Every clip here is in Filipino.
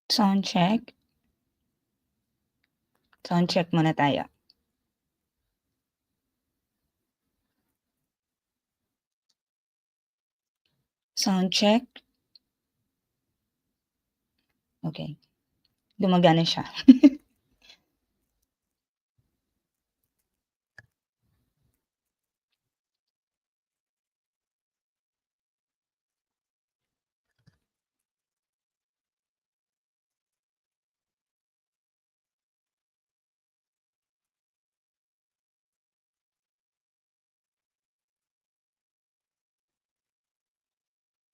Sound check. Sound check muna tayo. Sound check. Okay. Gumagana siya.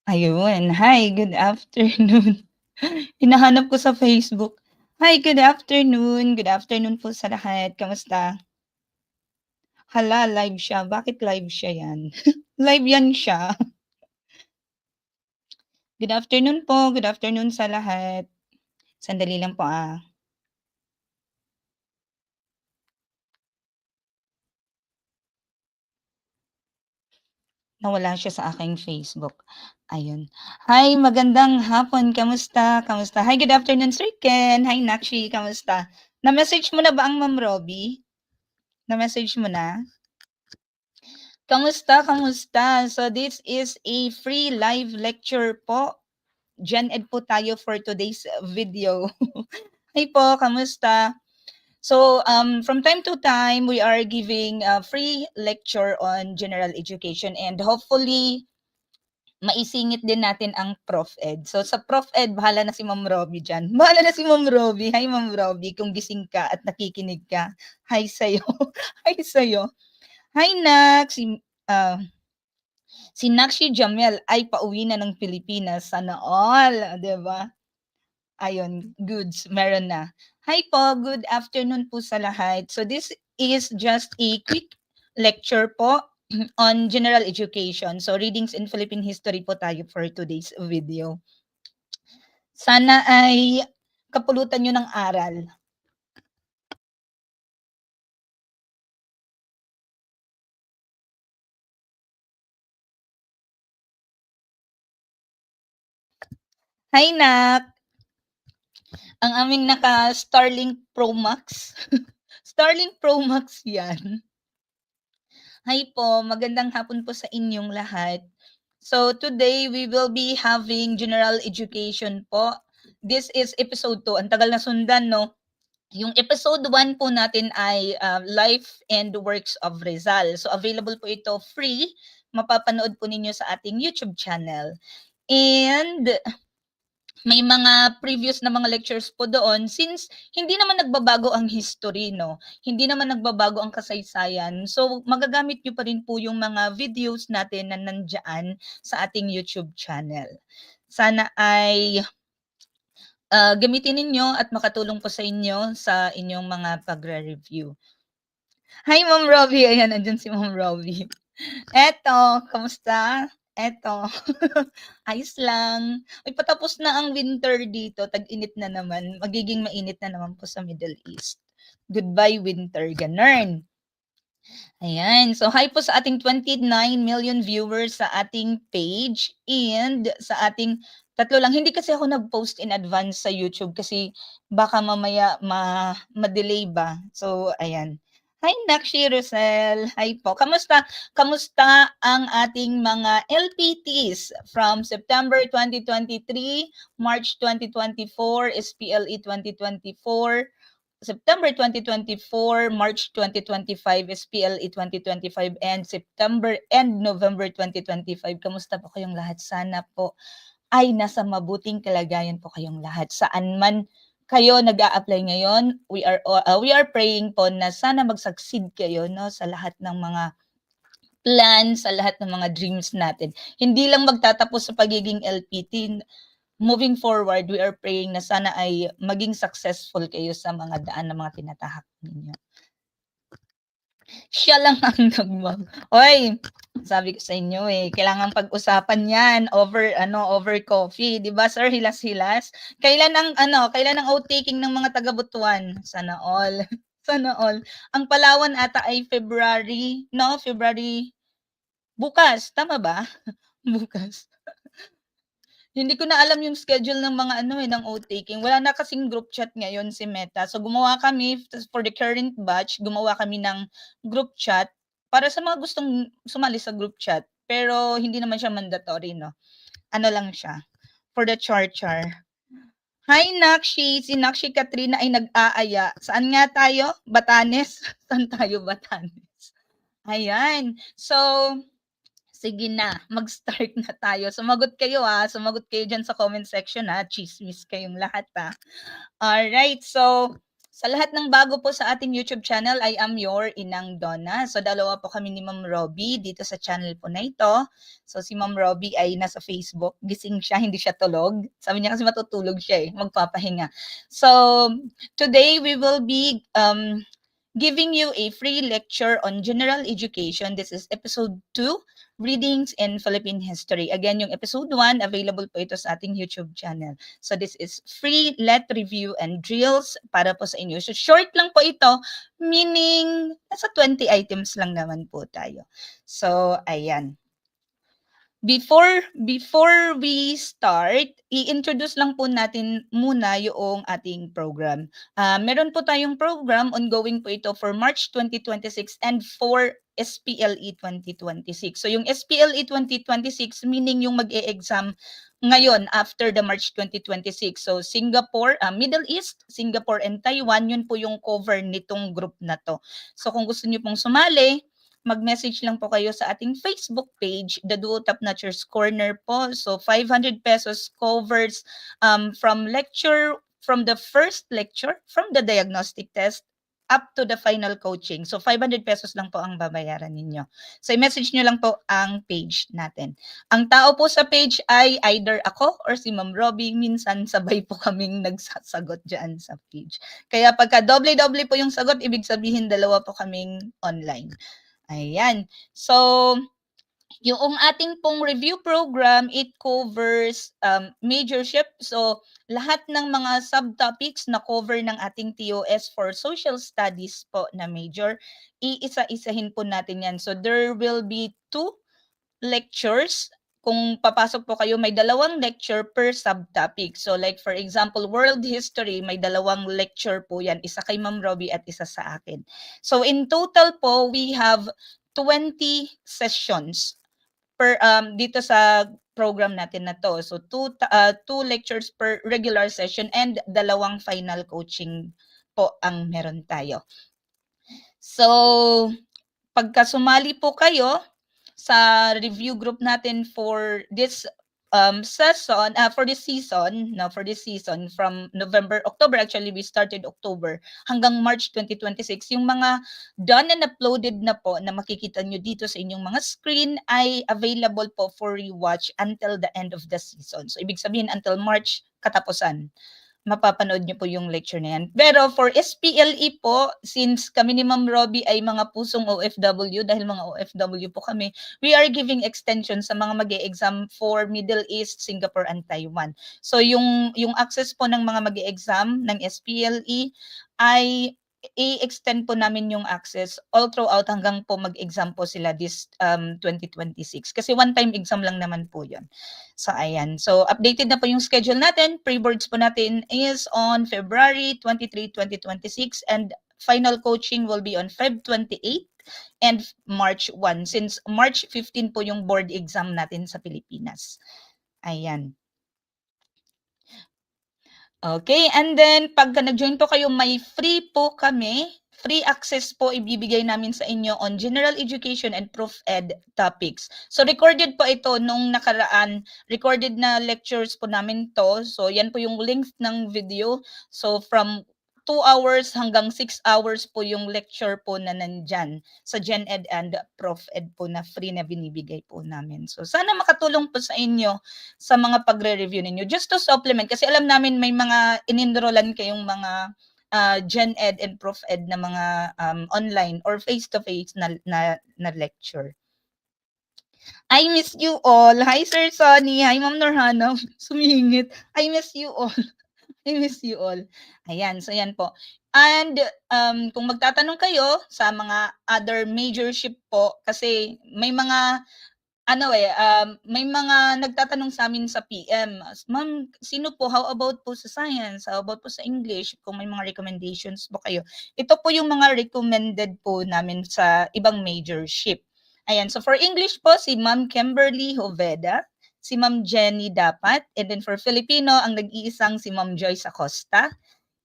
Ayun. Hi, good afternoon. Hinahanap ko sa Facebook. Hi, good afternoon. Good afternoon po sa lahat. Kamusta? Hala, live siya. Bakit live siya yan? Live yan siya. Good afternoon po. Good afternoon sa lahat. Sandali lang po, Nawala siya sa aking Facebook. Ayun. Hi, magandang hapon. Kamusta? Kamusta? Hi, good afternoon, Sir Ken. Hi, Nakshi. Kamusta? Na-message mo na ba ang Ma'am Robbie? Na-message mo na? Kamusta? Kamusta? So, this is a free live lecture po. Gen Ed po tayo for today's video. Hi po, kamusta? So, from time to time, we are giving a free lecture on general education and hopefully, maisingit din natin ang Prof. Ed. So sa Prof. Ed, bahala na si Ma'am Robbie dyan. Bahala na si Ma'am Robbie. Hi Ma'am Robbie, kung gising ka at nakikinig ka. Hi sa'yo. Hi sa'yo. Hi Nak. Si Nakshi Jamel ay pauwi na ng Pilipinas. Sana all. Diba? Ayun, goods. Meron na. Hi po, good afternoon po sa lahat. So this is just a quick lecture po on general education. So readings in Philippine history po tayo for today's video. Sana ay kapulutan nyo ng aral. Hi Nak! Ang aming naka Starlink Pro Max. Starlink Pro Max yan. Hi po, magandang hapon po sa inyong lahat. So today we will be having general education po. This is episode 2. Ang tagal na sundan, no? Yung episode 1 po natin ay Life and Works of Rizal. So available po ito free. Mapapanood po ninyo sa ating YouTube channel. And may mga previous na mga lectures po doon since hindi naman nagbabago ang history, no? Hindi naman nagbabago ang kasaysayan. So, magagamit nyo pa rin po yung mga videos natin na nandiyan sa ating YouTube channel. Sana ay gamitin ninyo at makatulong po sa inyo sa inyong mga pagre-review. Hi, Ma'am Robbie. Ayan, andyan si Ma'am Robbie. Eto, kamusta? Eto, ayos lang. Ay, patapos na ang winter dito, tag-init na naman. Magiging mainit na naman po sa Middle East. Goodbye winter, ganun. Ayan. So, hi po sa ating 29 million viewers sa ating page and sa ating tatlo lang. Hindi kasi ako nag-post in advance sa YouTube kasi baka mamaya ma-delay ba. So, ayan. Hi, Nakshi Rosel. Hi po. Kamusta? Kamusta ang ating mga LPTs from September 2023, March 2024, SPLE 2024, September 2024, March 2025, SPLE 2025, and September and November 2025. Kamusta po kayong lahat? Sana po ay nasa mabuting kalagayan po kayong lahat. Saan man kayo nag-a-apply ngayon, we are praying po na sana mag-succeed kayo, no, sa lahat ng mga plans, sa lahat ng mga dreams natin. Hindi lang magtatapos sa pagiging LPT. Moving forward, we are praying na sana ay maging successful kayo sa mga daan na mga tinatahak ninyo. Siya lang ang Oy, sabi ko sa inyo kailangan pag-usapan 'yan over coffee, 'di ba Sir Hilas-Hilas? Kailan ang outtaking ng mga taga Butuan? Sana all. Sana all. Ang Palawan ata ay February, no? February bukas, tama ba? Bukas. Hindi ko na alam yung schedule ng mga ano, ng oath-taking. Wala na kasing group chat ngayon si Meta. So gumawa kami for the current batch, gumawa kami ng group chat para sa mga gustong sumali sa group chat. Pero hindi naman siya mandatory, no? Ano lang siya, for the char-char. Hi, Nakshi! Si Nakshi Katrina ay nag-aaya. Saan nga tayo? Batanes? Saan tayo, Batanes? Ayan. So, sige na, mag-start na tayo. Sumagot kayo sumagot kayo dyan sa comment section chismis kayong lahat Alright, so sa lahat ng bago po sa ating YouTube channel, I am your Inang Donna. So dalawa po kami ni Ma'am Robbie dito sa channel po na ito. So si Ma'am Robbie ay nasa Facebook, gising siya, hindi siya tulog. Sabi niya kasi matutulog siya magpapahinga. So today we will be giving you a free lecture on general education. This is episode 2, Readings in Philippine History. Again, yung episode 1, available po ito sa ating YouTube channel. So this is free let review and drills para po sa inyo. So short lang po ito, meaning nasa 20 items lang naman po tayo. So ayan. Before we start, i-introduce lang po natin muna yung ating program. Meron po tayong program, ongoing po ito for March 2026 and for SPLE 2026. So yung SPLE 2026, meaning yung mag-e-exam ngayon after the March 2026. So Singapore, Middle East, Singapore and Taiwan, yun po yung cover nitong group na to. So kung gusto niyo pong sumali, mag-message lang po kayo sa ating Facebook page, The Duo Top Notchers Corner po. So 500 pesos covers from the first lecture, from the diagnostic test, up to the final coaching. So 500 pesos lang po ang babayaran ninyo. So i-message nyo lang po ang page natin. Ang tao po sa page ay either ako or si Ma'am Robbie. Minsan sabay po kaming nagsasagot dyan sa page. Kaya pagka doble-doble po yung sagot, ibig sabihin dalawa po kaming online. Ayan. So, yung ating pong review program, it covers majorship. So, lahat ng mga subtopics na cover ng ating TOS for social studies po na major, iisa-isahin po natin yan. So, there will be 2 lectures. Kung papasok po kayo, may 2 lecture per subtopic. So like for example, world history, may 2 lecture po yan. Isa kay Ma'am Robbie at isa sa akin. So in total po, we have 20 sessions per dito sa program natin na to. So 2 lectures per regular session and 2 final coaching po ang meron tayo. So pagka sumali po kayo sa review group natin for this season from October, actually we started October hanggang March 2026, yung mga done and uploaded na po na makikita nyo dito sa inyong mga screen ay available po for rewatch until the end of the season. So ibig sabihin until March katapusan mapapanood niyo po yung lecture na yan. Pero for SPLE po, since kami ni Ma'am Robbie ay mga pusong OFW, dahil mga OFW po kami, we are giving extension sa mga mag-e-exam for Middle East, Singapore, and Taiwan. So yung access po ng mga mag-e-exam ng SPLE ay i-extend po namin yung access all throughout hanggang po mag-exam po sila this 2026. Kasi one-time exam lang naman po yun. So, ayan. So, updated na po yung schedule natin. Pre-boards po natin is on February 23, 2026 and final coaching will be on Feb 28 and March 1 since March 15 po yung board exam natin sa Pilipinas. Ayan. Okay, and then pagka nag-join po kayo, may free po kami. Free access po ibibigay namin sa inyo on general education and prof ed topics. So recorded po ito nung nakaraan, recorded na lectures po namin to. So yan po yung length ng video. So from 2 hours hanggang 6 hours po yung lecture po na nandyan sa Gen Ed and Prof Ed po na free na binibigay po namin. So sana makatulong po sa inyo sa mga pagre-review ninyo. Just to supplement, kasi alam namin may mga in-enrollan kayong mga Gen Ed and Prof Ed na mga online or face-to-face na lecture. I miss you all. Hi, Sir Sonny. Hi, Ma'am Norhana. Sumingit. I miss you all. I miss you all. Ayan, so yan po. And kung magtatanong kayo sa mga other majorship po, kasi may mga may mga nagtatanong sa'min sa PM, "Ma'am, sino po, how about po sa science? How about po sa English? Kung may mga recommendations po kayo." Ito po yung mga recommended po namin sa ibang majorship. Ayan, so for English po, si Ma'am Kimberly Hoveda, si Ma'am Jenny Dapat, and then for Filipino, ang nag-iisang si Ma'am Joyce Acosta.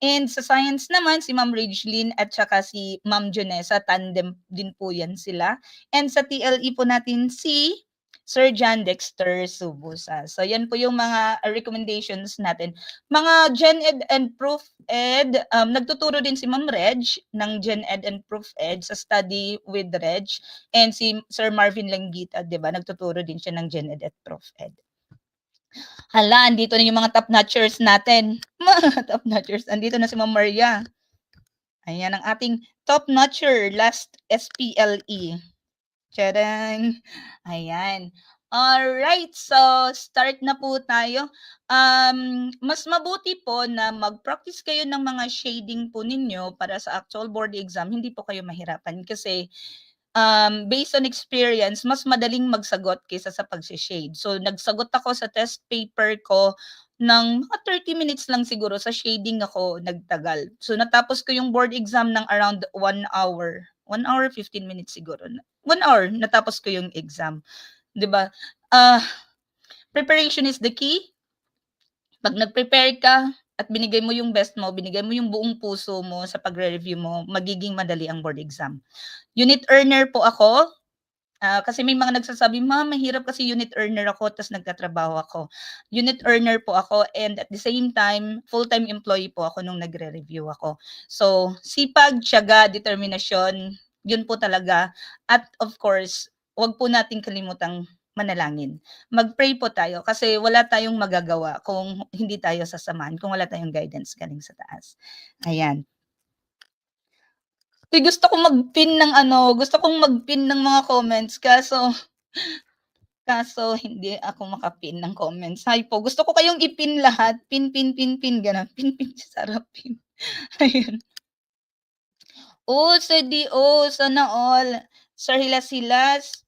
And sa science naman, si Ma'am Ridgelyn at saka si Ma'am Jonessa, tandem din po yan sila. And sa TLE po natin si Sir John Dexter Subusa. So yan po yung mga recommendations natin. Mga Gen Ed and Proof Ed, nagtuturo din si Ma'am Reg ng Gen Ed and Proof Ed sa Study with Reg. And si Sir Marvin Langgita, di ba, nagtuturo din siya ng Gen Ed at Proof Ed. Hala, andito na yung mga top notchers natin. Mga top notchers. Andito na si Ma'am Maria. Ayan ang ating top notcher, last SPLE. Tadang! Ayan. Alright, so start na po tayo. Mas mabuti po na mag-practice kayo ng mga shading po ninyo para sa actual board exam. Hindi po kayo mahirapan kasi based on experience, mas madaling magsagot kaysa sa pagsi-shade. So, nagsagot ako sa test paper ko ng mga 30 minutes lang siguro. Sa shading ako nagtagal. So, natapos ko yung board exam ng around 1 hour. 1 hour, 15 minutes siguro. 1 hour, natapos ko yung exam. 'Di ba? Preparation is the key. Pag nag-prepare ka at binigay mo yung best mo, binigay mo yung buong puso mo sa pagre-review mo, magiging madali ang board exam. Unit earner po ako. Kasi may mga nagsasabi, "Ma'am, mahirap kasi unit earner ako tas nagtatrabaho ako." Unit earner po ako and at the same time, full-time employee po ako nung nagre-review ako. So, sipag, tiyaga, determinasyon, yun po talaga. At of course, wag po nating kalimutang manalangin. Mag-pray po tayo kasi wala tayong magagawa kung hindi tayo sasamahan, kung wala tayong guidance galing sa taas. Ayan. Uy, gusto kong mag-pin ng mga comments kaso hindi ako maka-pin ng comments. Hi po, gusto ko kayong i-pin lahat, pin, gano'n. Pin, sarap pin. Ayun. Sana all. Sir Hilas-Hilas,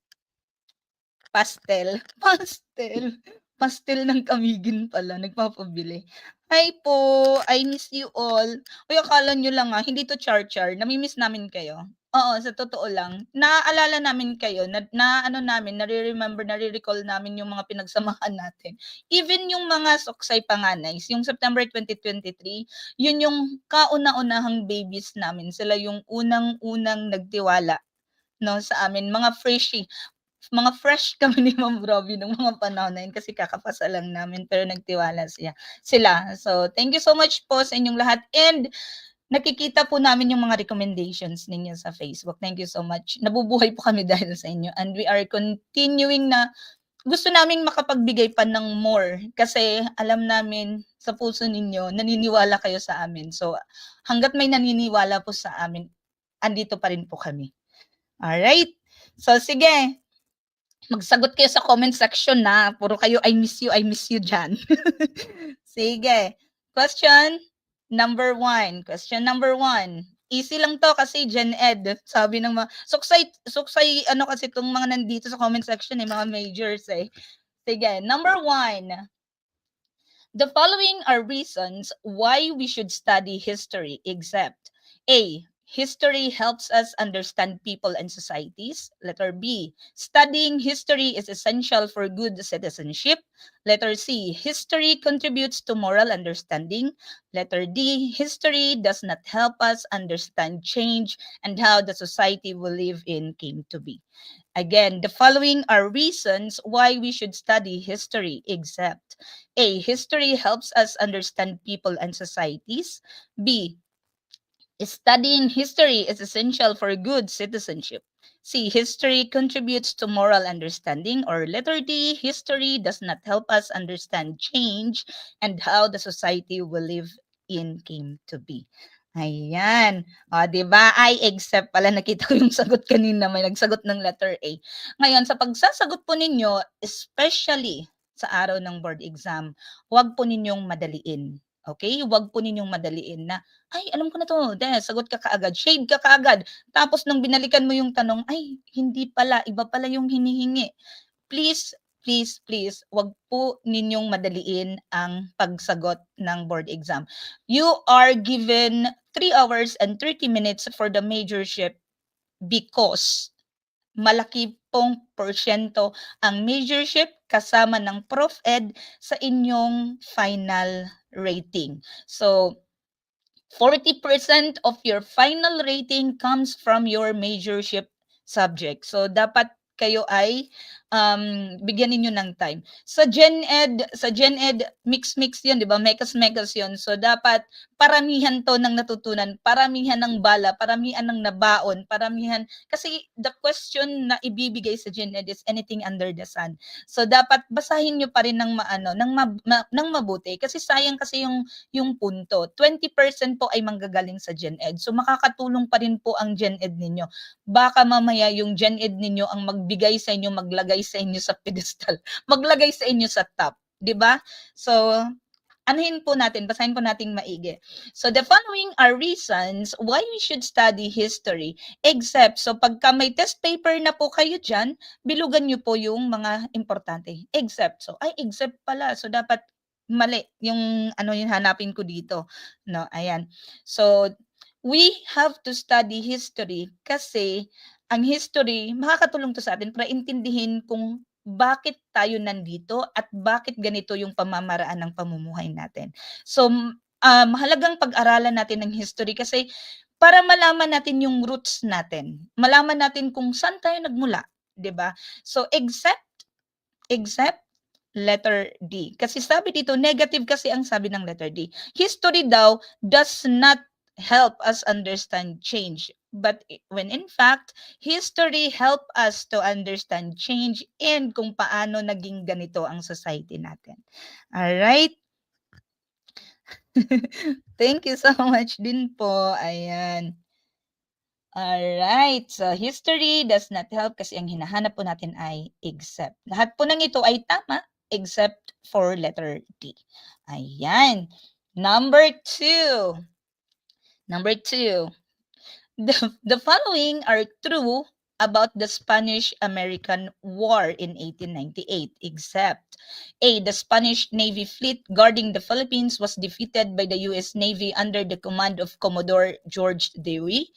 pastel. Pastel ng Camiguin pala, nagpapabili. Hi po, I miss you all. Uy, akala niyo lang, hindi 'to char-char, nami-miss namin kayo. Oo, sa totoo lang. Naaalala namin kayo, na-ano namin, nare-recall namin yung mga pinagsamahan natin. Even yung mga Soksay Panganays, yung September 2023, yun yung kauna-unahang babies namin. Sila yung unang-unang nagtiwala 'no, sa amin. Mga fresh kami ni Ma'am Robby nung mga panahon na yun kasi kakapasa lang namin pero nagtiwala sila. So, thank you so much po sa inyong lahat and nakikita po namin yung mga recommendations ninyo sa Facebook. Thank you so much. Nabubuhay po kami dahil sa inyo and we are continuing na gusto naming makapagbigay pa ng more kasi alam namin sa puso ninyo, naniniwala kayo sa amin. So, hangga't may naniniwala po sa amin, andito pa rin po kami. Alright? So, sige. Magsagot kayo sa comment section na. Puro kayo, I miss you dyan. Sige. Question number 1. Easy lang to kasi Gen Ed. Sabi ng mga, suksay, kasi itong mga nandito sa comment section, mga majors eh. Sige, number 1. The following are reasons why we should study history except A. History helps us understand people and societies. Letter B. Studying history is essential for good citizenship. Letter C. History contributes to moral understanding. Letter D. History does not help us understand change and how the society we live in came to be. Again, the following are reasons why we should study history except A. History helps us understand people and societies. B. Studying history is essential for good citizenship. C. History contributes to moral understanding. Or letter D. History does not help us understand change and how the society we live in came to be. Ayan. O, diba? I accept pala. Nakita ko yung sagot kanina. May nagsagot ng letter A. Ngayon, sa pagsasagot po ninyo, especially sa araw ng board exam, huwag po ninyong madaliin. Okay? Huwag po ninyong madaliin na, ay, alam ko na to. Sagot ka kaagad. Shade ka kaagad. Tapos nung binalikan mo yung tanong, ay, hindi pala. Iba pala yung hinihingi. please, please, wag po ninyong madaliin ang pagsagot ng board exam. You are given 3 hours and 30 minutes for the majorship because malaki pong porsyento ang majorship kasama ng Prof. Ed sa inyong final rating. So, 40% of your final rating comes from your majorship subject. So, dapat kayo ay bigyan ninyo ng time. Sa Gen Ed, mix-mix yun, di ba? Mekas-mekas yun. So, dapat paramihan to ng natutunan, paramihan ng bala, paramihan ng nabaon, paramihan. Kasi the question na ibibigay sa Gen Ed is anything under the sun. So, dapat basahin nyo pa rin ng ng mabuti. Kasi sayang kasi yung punto. 20% po ay manggagaling sa Gen Ed. So, makakatulong pa rin po ang Gen Ed ninyo. Baka mamaya yung Gen Ed ninyo ang magbigay sa inyo, maglagay sa inyo sa pedestal, maglagay sa inyo sa top, 'di ba? So, anuhin po natin, basahin po natin maigi. So, the following are reasons why we should study history, except, so pagka may test paper na po kayo dyan, bilugan nyo po yung mga importante. Except, so, except pala. So, dapat mali yung yung hanapin ko dito. No, ayan. So, we have to study history kasi ang history, makakatulong to sa atin para intindihin kung bakit tayo nandito at bakit ganito yung pamamaraan ng pamumuhay natin. So, mahalagang pag-aralan natin ng history kasi para malaman natin yung roots natin. Malaman natin kung saan tayo nagmula, 'di ba? So, except letter D. Kasi sabi dito, negative kasi ang sabi ng letter D. History daw does not help us understand change. But when in fact, history help us to understand change and kung paano naging ganito ang society natin. Alright? Thank you so much din po. Ayan. Alright. So, history does not help kasi ang hinahanap po natin ay except. Lahat po ng ito ay tama except for letter D. Ayan. Number two. The following are true about the Spanish-American War in 1898, except A. The Spanish Navy fleet guarding the Philippines was defeated by the U.S. Navy under the command of Commodore George Dewey.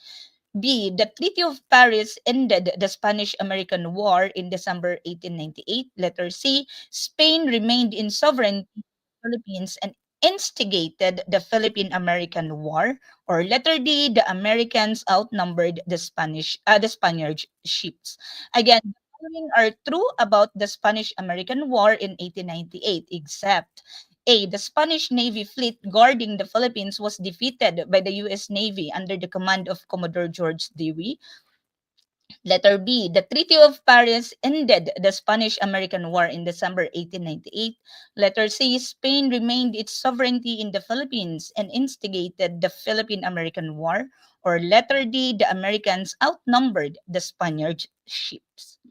B. The Treaty of Paris ended the Spanish-American War in December 1898. Letter C. Spain remained in sovereignty of the Philippines and instigated the Philippine-American War. Or letter D. The Americans outnumbered the Spaniard ships. Again, the following are true about the Spanish-American War in 1898, except A. The Spanish Navy fleet guarding the Philippines was defeated by the U.S. Navy under the command of Commodore George Dewey. Letter B. The Treaty of Paris ended the Spanish-American War in December 1898. Letter C. Spain remained its sovereignty in the Philippines and instigated the Philippine-American War. Or letter D. The Americans outnumbered the Spaniard ships.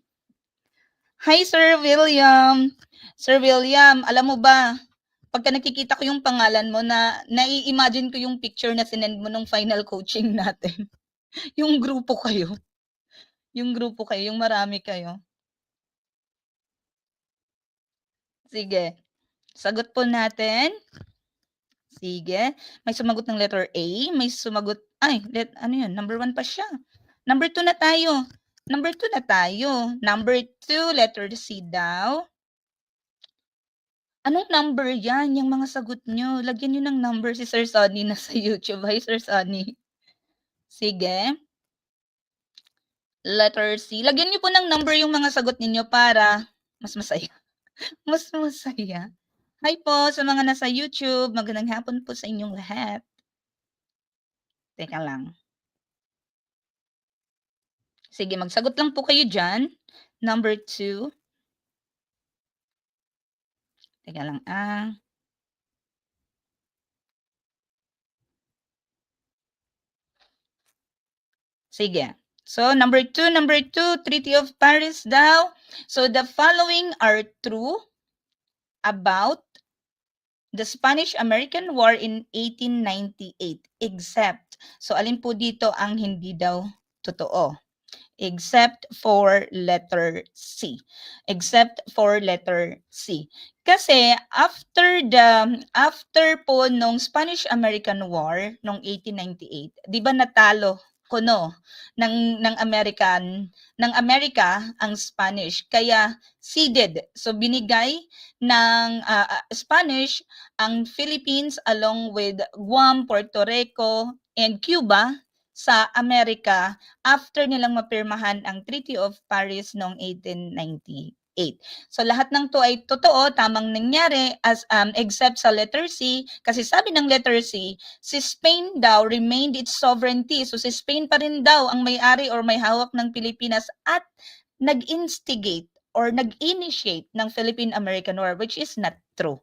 Hi, Sir William. Sir William, alam mo ba, pagka nakikita ko yung pangalan mo na nai-imagine ko yung picture na sinend mo nung final coaching natin. Yung grupo kayo. Yung marami kayo. Sige. Sagot po natin. Sige. May sumagot ng letter A. May sumagot, ano yun? Number 1 pa siya. Number 2 na tayo. Number 2, letter C daw. Anong number yan? Yung mga sagot nyo. Lagyan nyo ng number si Sir Sonny na sa YouTube. Hi, Sir Sonny. Sige. Letter C. Lagyan nyo po ng number yung mga sagot ninyo para mas masaya. Mas masaya. Hi po sa mga nasa YouTube. Magandang hapon po sa inyong lahat. Teka lang. Sige, magsagot lang po kayo dyan. Number 2. Teka lang. Sige. So, number 2, Treaty of Paris daw. So, the following are true about the Spanish-American War in 1898, except, so alin po dito ang hindi daw totoo? except for letter C. Except for letter C. Kasi after po nung Spanish-American War noong 1898, 'di ba natalo kuno ng Amerika ang Spanish, kaya ceded. So binigay ng Spanish ang Philippines along with Guam, Puerto Rico, and Cuba sa Amerika after nilang mapirmahan ang Treaty of Paris noong 1898. So lahat ng to ay totoo, tamang nangyari except sa letter C, kasi sabi ng letter C, si Spain daw remained its sovereignty. So si Spain pa rin daw ang may-ari or may hawak ng Pilipinas at nag-instigate or nag-initiate ng Philippine-American War, which is not true.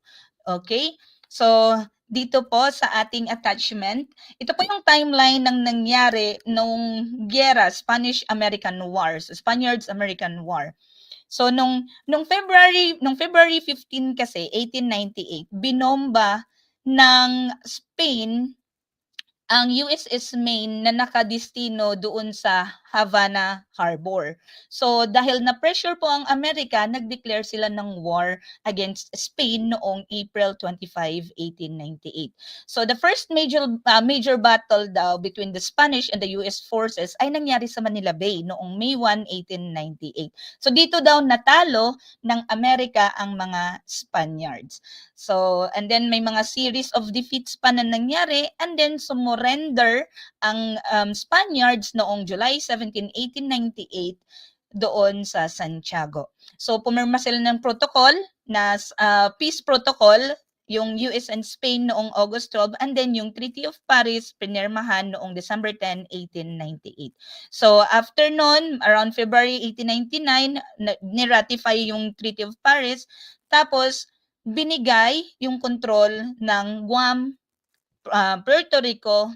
Okay? So dito po sa ating attachment, ito po yung timeline ng nangyari nung giyera, Spanish-American War, so Spaniards-American War. So nung February 15 kasi 1898, binomba ng Spain ang USS Maine na nakadestino doon sa Havana Harbor. So dahil na pressure po ang Amerika, nag-declare sila ng war against Spain noong April 25, 1898. So the first major battle daw between the Spanish and the US forces ay nangyari sa Manila Bay noong May 1, 1898. So dito daw natalo ng Amerika ang mga Spaniards. So, and then may mga series of defeats pa na nangyari, and then sumurrender ang Spaniards noong July 17, 1898 doon sa Santiago. So, pumirma sila ng protocol na peace protocol, yung US and Spain noong August 12, and then yung Treaty of Paris pinirmahan noong December 10, 1898. So, after nun, around February 1899, niratify yung Treaty of Paris, tapos binigay yung control ng Guam, Puerto Rico,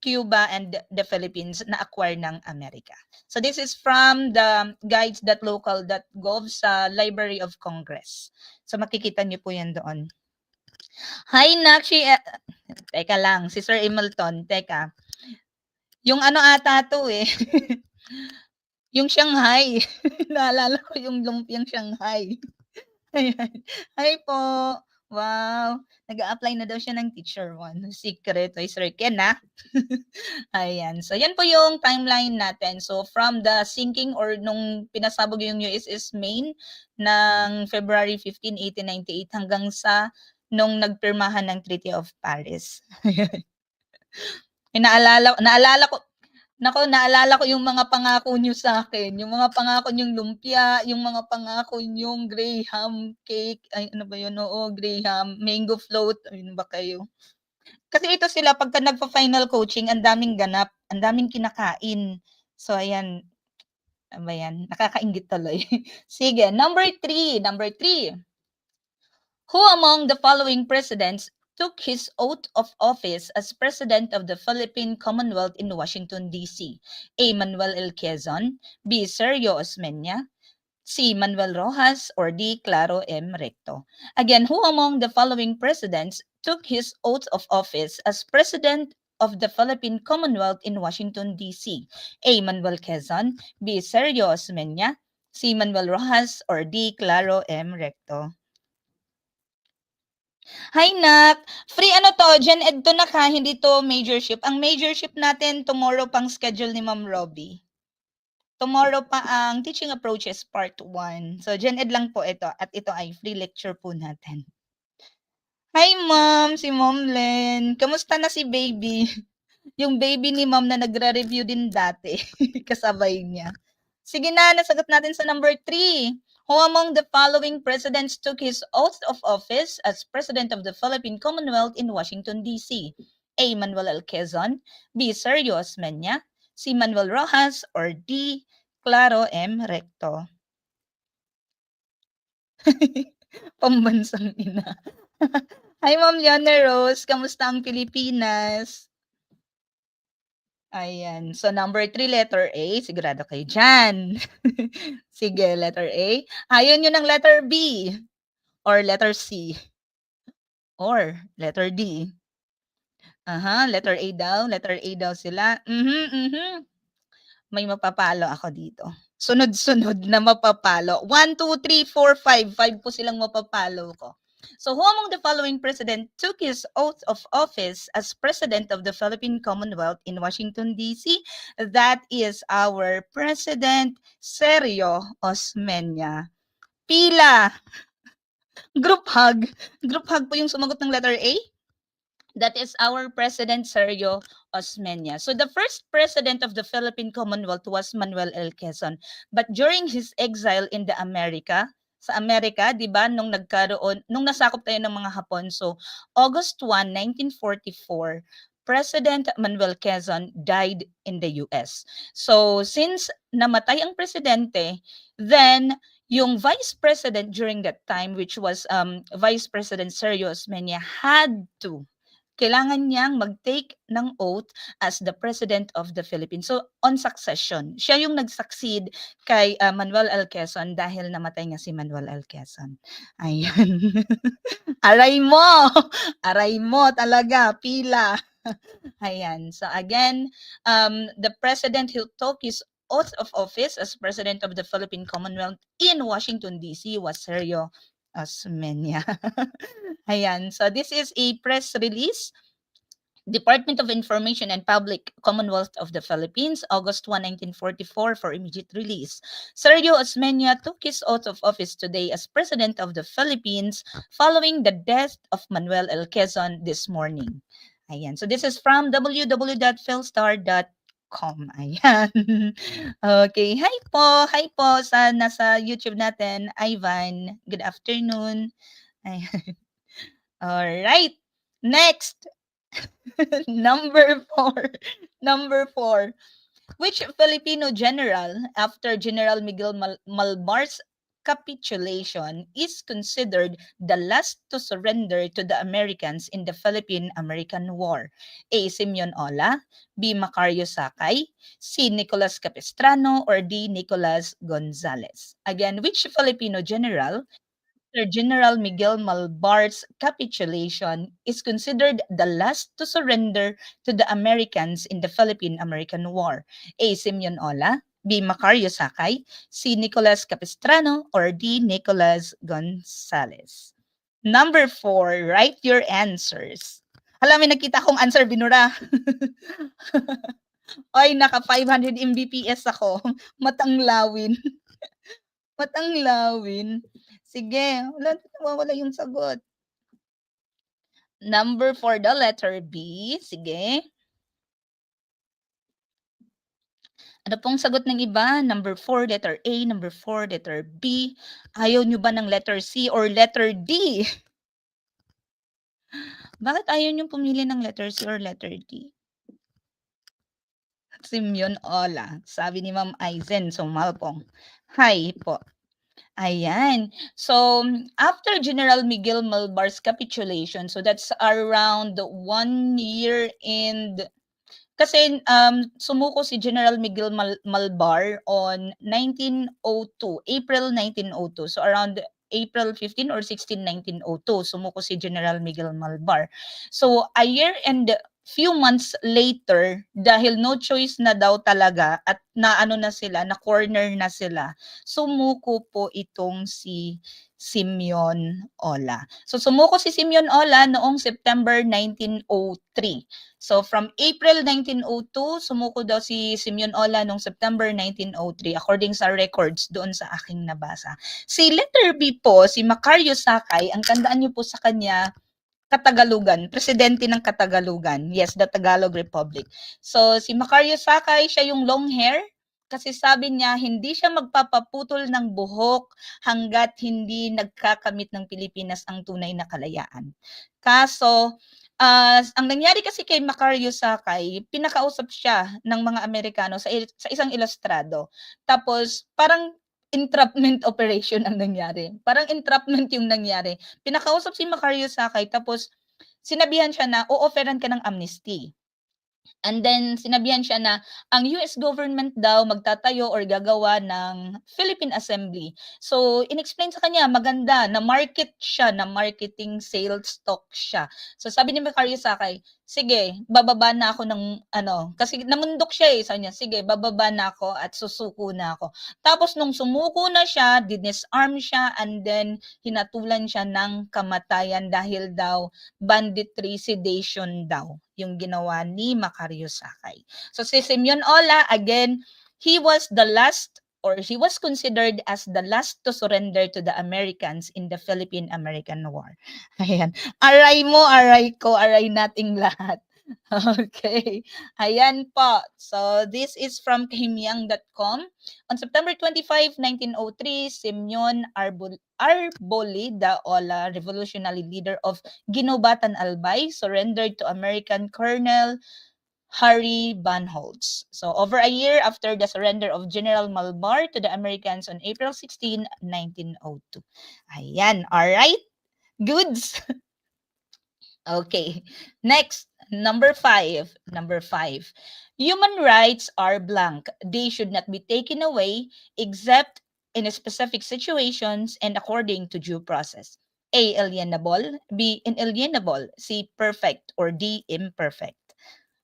Cuba, and the Philippines na acquire ng Amerika. So this is from the guides.local.gov sa Library of Congress. So makikita niyo po yan doon. Hi, Nakshi. Teka lang, si Sir Hamilton. Teka. Yung ano ata to eh. Yung Shanghai. Naalala ko yung lumpiang Shanghai. Ayan. Hi po. Wow. Nag-a-apply na daw siya ng teacher 1. Secret. Ay, Sir Ken, ha? Ayan. So, yan po yung timeline natin. So, from the sinking or nung pinasabog yung USS Maine ng February 15, 1898 hanggang sa nung nagpirmahan ng Treaty of Paris. naalala ko, naalala ko yung mga pangako niyo sa akin. Yung mga pangako niyong lumpia, yung mga pangako niyong graham cake, ay ano ba yun? Oo, graham, mango float, ayun ba kayo? Kasi ito sila, pagka nagpa-final coaching, ang daming ganap, ang daming kinakain. So, ayan. Ano ba yan? Nakakaingit tuloy. Sige, number 3. Who among the following presidents took his oath of office as President of the Philippine Commonwealth in Washington, D.C.? A. Manuel L. Quezon, B. Sergio Osmeña, C. Manuel Rojas, or D. Claro M. Recto. Again, who among the following presidents took his oath of office as President of the Philippine Commonwealth in Washington, D.C.? A. Manuel Quezon, B. Sergio Osmeña, C. Manuel Rojas, or D. Claro M. Recto. Hi, Nak. Free ano to? Gen Ed to, Nak, ha? Hindi to majorship. Ang majorship natin tomorrow pang schedule ni Ma'am Robbie. Tomorrow pa ang Teaching Approaches Part 1. So, Gen Ed lang po ito. At ito ay free lecture po natin. Hi, Ma'am. Si Ma'am Len. Kamusta na si baby? Yung baby ni Ma'am na nagre-review din dati. Kasabay niya. Sige na, nasagot natin sa number 3. Who among the following presidents took his oath of office as President of the Philippine Commonwealth in Washington, D.C.? A. Manuel L. Quezon, B. Sergio Osmeña, C. Manuel Rojas, or D. Claro M. Recto? Pambansang ina. Hi, Ma'am Leona Rose. Kamusta ang Pilipinas? Ayan. So, number 3, letter A. Sigurado kayo dyan. Sige, letter A. Ayaw nyo ng letter B. Or letter C. Or letter D. Letter A daw. Letter A daw sila. May mapapalo ako dito. Sunod-sunod na mapapalo. 1, 2, 3, 4, 5. 5 po silang mapapalo ko. So who among the following president took his oath of office as President of the Philippine Commonwealth in Washington, D.C.? That is our President Sergio Osmeña. Pila! Group hug. Group hug po yung sumagot ng letter A. That is our President Sergio Osmeña. So the first president of the Philippine Commonwealth was Manuel L. Quezon. But during his exile in the sa Amerika, 'di ba, nung nasakop tayo ng mga Hapon. So August 1, 1944, President Manuel Quezon died in the US. So since namatay ang presidente, then yung vice president during that time, which was Vice President Sergio Osmeña, kailangan niyang mag-take ng oath as the President of the Philippines. So, on succession, siya yung nag-succeed kay Manuel L. Quezon dahil namatay nga si Manuel L. Quezon. Ayan. Aray mo! Aray mo talaga, pila. Ayan. So, again, the President who took his oath of office as President of the Philippine Commonwealth in Washington, D.C. was Sergio Osmeña. Ayan. So this is a press release. Department of Information and Public, Commonwealth of the Philippines, August 1, 1944, for immediate release. Sergio Osmeña took his oath of office today as President of the Philippines following the death of Manuel L. Quezon this morning. Ayan. So this is from www.philstar.com. Ayan. Okay. Hi po sa nasa YouTube natin, Ivan. Good afternoon. Ayan. All right. Next. Number 4. Which Filipino general, after General Miguel Malbar's capitulation, is considered the last to surrender to the Americans in the Philippine-American War? A. Simeon Ola, B. Macario Sakay, C. Nicolas Capistrano, or D. Nicolas Gonzalez? Again, which Filipino general, after General Miguel Malbar's capitulation, is considered the last to surrender to the Americans in the Philippine-American War? A. Simeon Ola, B. Macario Sakay, C. Nicolas Capistrano, or D. Nicolas Gonzalez? Number 4, write your answers. Alam, may nakita akong answer, binura. Ay, naka 500 Mbps ako. Matanglawin. Matanglawin. Sige, nawawala yung sagot. Number 4, the letter B. Sige. Ano pong sagot ng iba? Number 4, letter A. Number 4, letter B. Ayaw nyo ba ng letter C or letter D? Bakit ayaw nyo pumili ng letter C or letter D? Simeon Ola. Sabi ni Ma'am Aizen Sumalpong. Hi po. Ayan. So, after General Miguel Malbar's capitulation, so that's around 1 year and kasi sumuko si General Miguel Malbar on 1902, April 1902. So around April 15 or 16, 1902, sumuko si General Miguel Malbar. So a year and few months later, dahil no choice na daw talaga at naano na sila, na corner na sila, sumuko po itong si Simeon Ola. So sumuko si Simeon Ola noong September 1903. So from April 1902, sumuko daw si Simeon Ola noong September 1903 according sa records doon sa aking nabasa. Si letter B po, si Macario Sakay, ang tandaan niyo po sa kanya, Katagalugan, presidente ng Katagalugan. Yes, the Tagalog Republic. So si Macario Sakay, siya yung long hair. Kasi sabi niya, hindi siya magpapaputol ng buhok hanggat hindi nagkakamit ng Pilipinas ang tunay na kalayaan. Kaso, ang nangyari kasi kay Macario Sakay, pinakausap siya ng mga Amerikano sa isang ilustrado. Tapos, parang entrapment operation ang nangyari. Parang entrapment yung nangyari. Pinakausap si Macario Sakay, tapos sinabihan siya na, o-offeran ka ng amnesty. And then, sinabihan siya na ang US government daw magtatayo or gagawa ng Philippine Assembly. So, inexplain sa kanya, maganda, na market siya, na marketing sales stock siya. So, sabi ni Macario Sakay, sige, bababa na ako ng ano, kasi namundok siya, eh, sabi niya, "Sige, bababa na ako at susuko na ako." Tapos nung sumuko na siya, dinisarm siya and then hinatulan siya ng kamatayan dahil daw banditry sedation daw yung ginawa ni Macario Sakay. So si Simeon Ola, again, he was the last or he was considered as the last to surrender to the Americans in the Philippine-American War. Ayan. Aray mo, aray ko, aray nating lahat. Okay. Ayan po. So, this is from kahimyang.com. On September 25, 1903, Simeon Arboleda Ola, revolutionary leader of Ginobatan Albay, surrendered to American Colonel Harry Banholtz. So, over a year after the surrender of General Malbar to the Americans on April 16, 1902. Ayan. Alright. Goods. Okay. Next, number 5. Number 5. Human rights are blank. They should not be taken away except in specific situations and according to due process. A. Alienable. B. Inalienable. C. Perfect. Or D. Imperfect.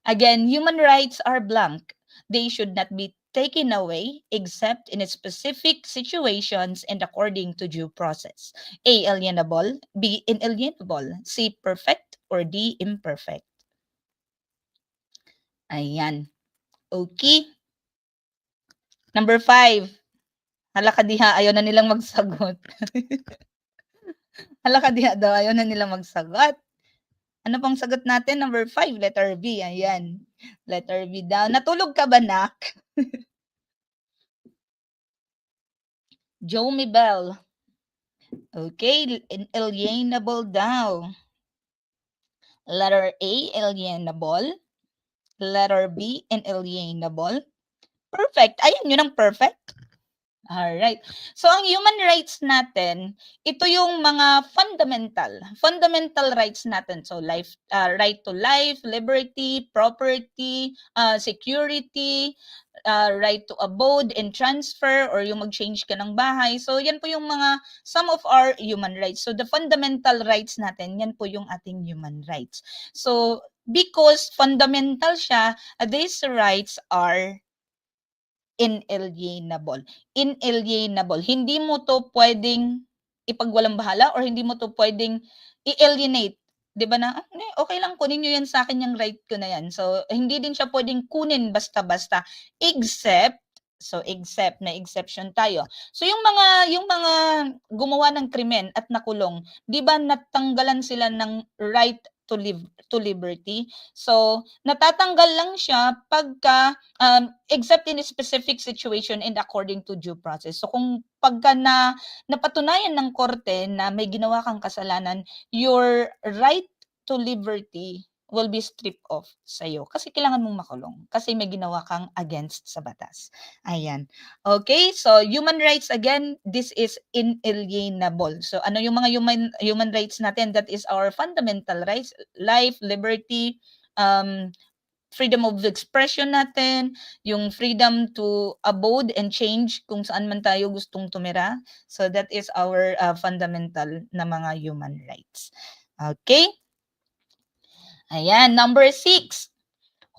Again, human rights are blank. They should not be taken away except in specific situations and according to due process. A. Alienable. B. Inalienable. C. Perfect. Or D. Imperfect. Ayan. Okay. Number 5. Hala ka diha, ayaw na nilang magsagot. Hala ka diha daw, ayaw na nilang magsagot. Ano pang sagot natin? Number 5, letter B. Ayan. Letter B daw. Natulog ka ba, nak? Jomi Bell. Okay, inalienable daw. Letter A, alienable. Letter B, inalienable. Perfect. Ayan, yun ang perfect. Alright. So, ang human rights natin, ito yung mga fundamental rights natin. So, right to life, liberty, property, security, right to abode and transfer, or yung mag-change ka ng bahay. So, yan po yung mga, some of our human rights. So, the fundamental rights natin, yan po yung ating human rights. So, because fundamental siya, these rights are inalienable. Inalienable. Hindi mo to pwedeng ipagwalang bahala or hindi mo to pwedeng i-alienate. 'Di ba na, okay lang kunin niyo yan sa akin yung right ko na yan. So, hindi din siya pwedeng kunin basta-basta except except na exception tayo. So yung mga gumawa ng krimen at nakulong, 'di ba natanggalan sila ng right to live to liberty. So natatanggal lang siya pagka except in a specific situation and according to due process. So kung pagka napatunayan ng korte na may ginawa kang kasalanan, your right to liberty will be stripped off sa'yo kasi kailangan mong makulong kasi may ginawa kang against sa batas. Ayan. Okay, so human rights again, this is inalienable. So ano yung mga human rights natin? That is our fundamental rights, life, liberty, freedom of expression natin, yung freedom to abode and change kung saan man tayo gustong tumira. So that is our fundamental na mga human rights. Okay? Ayan, number 6.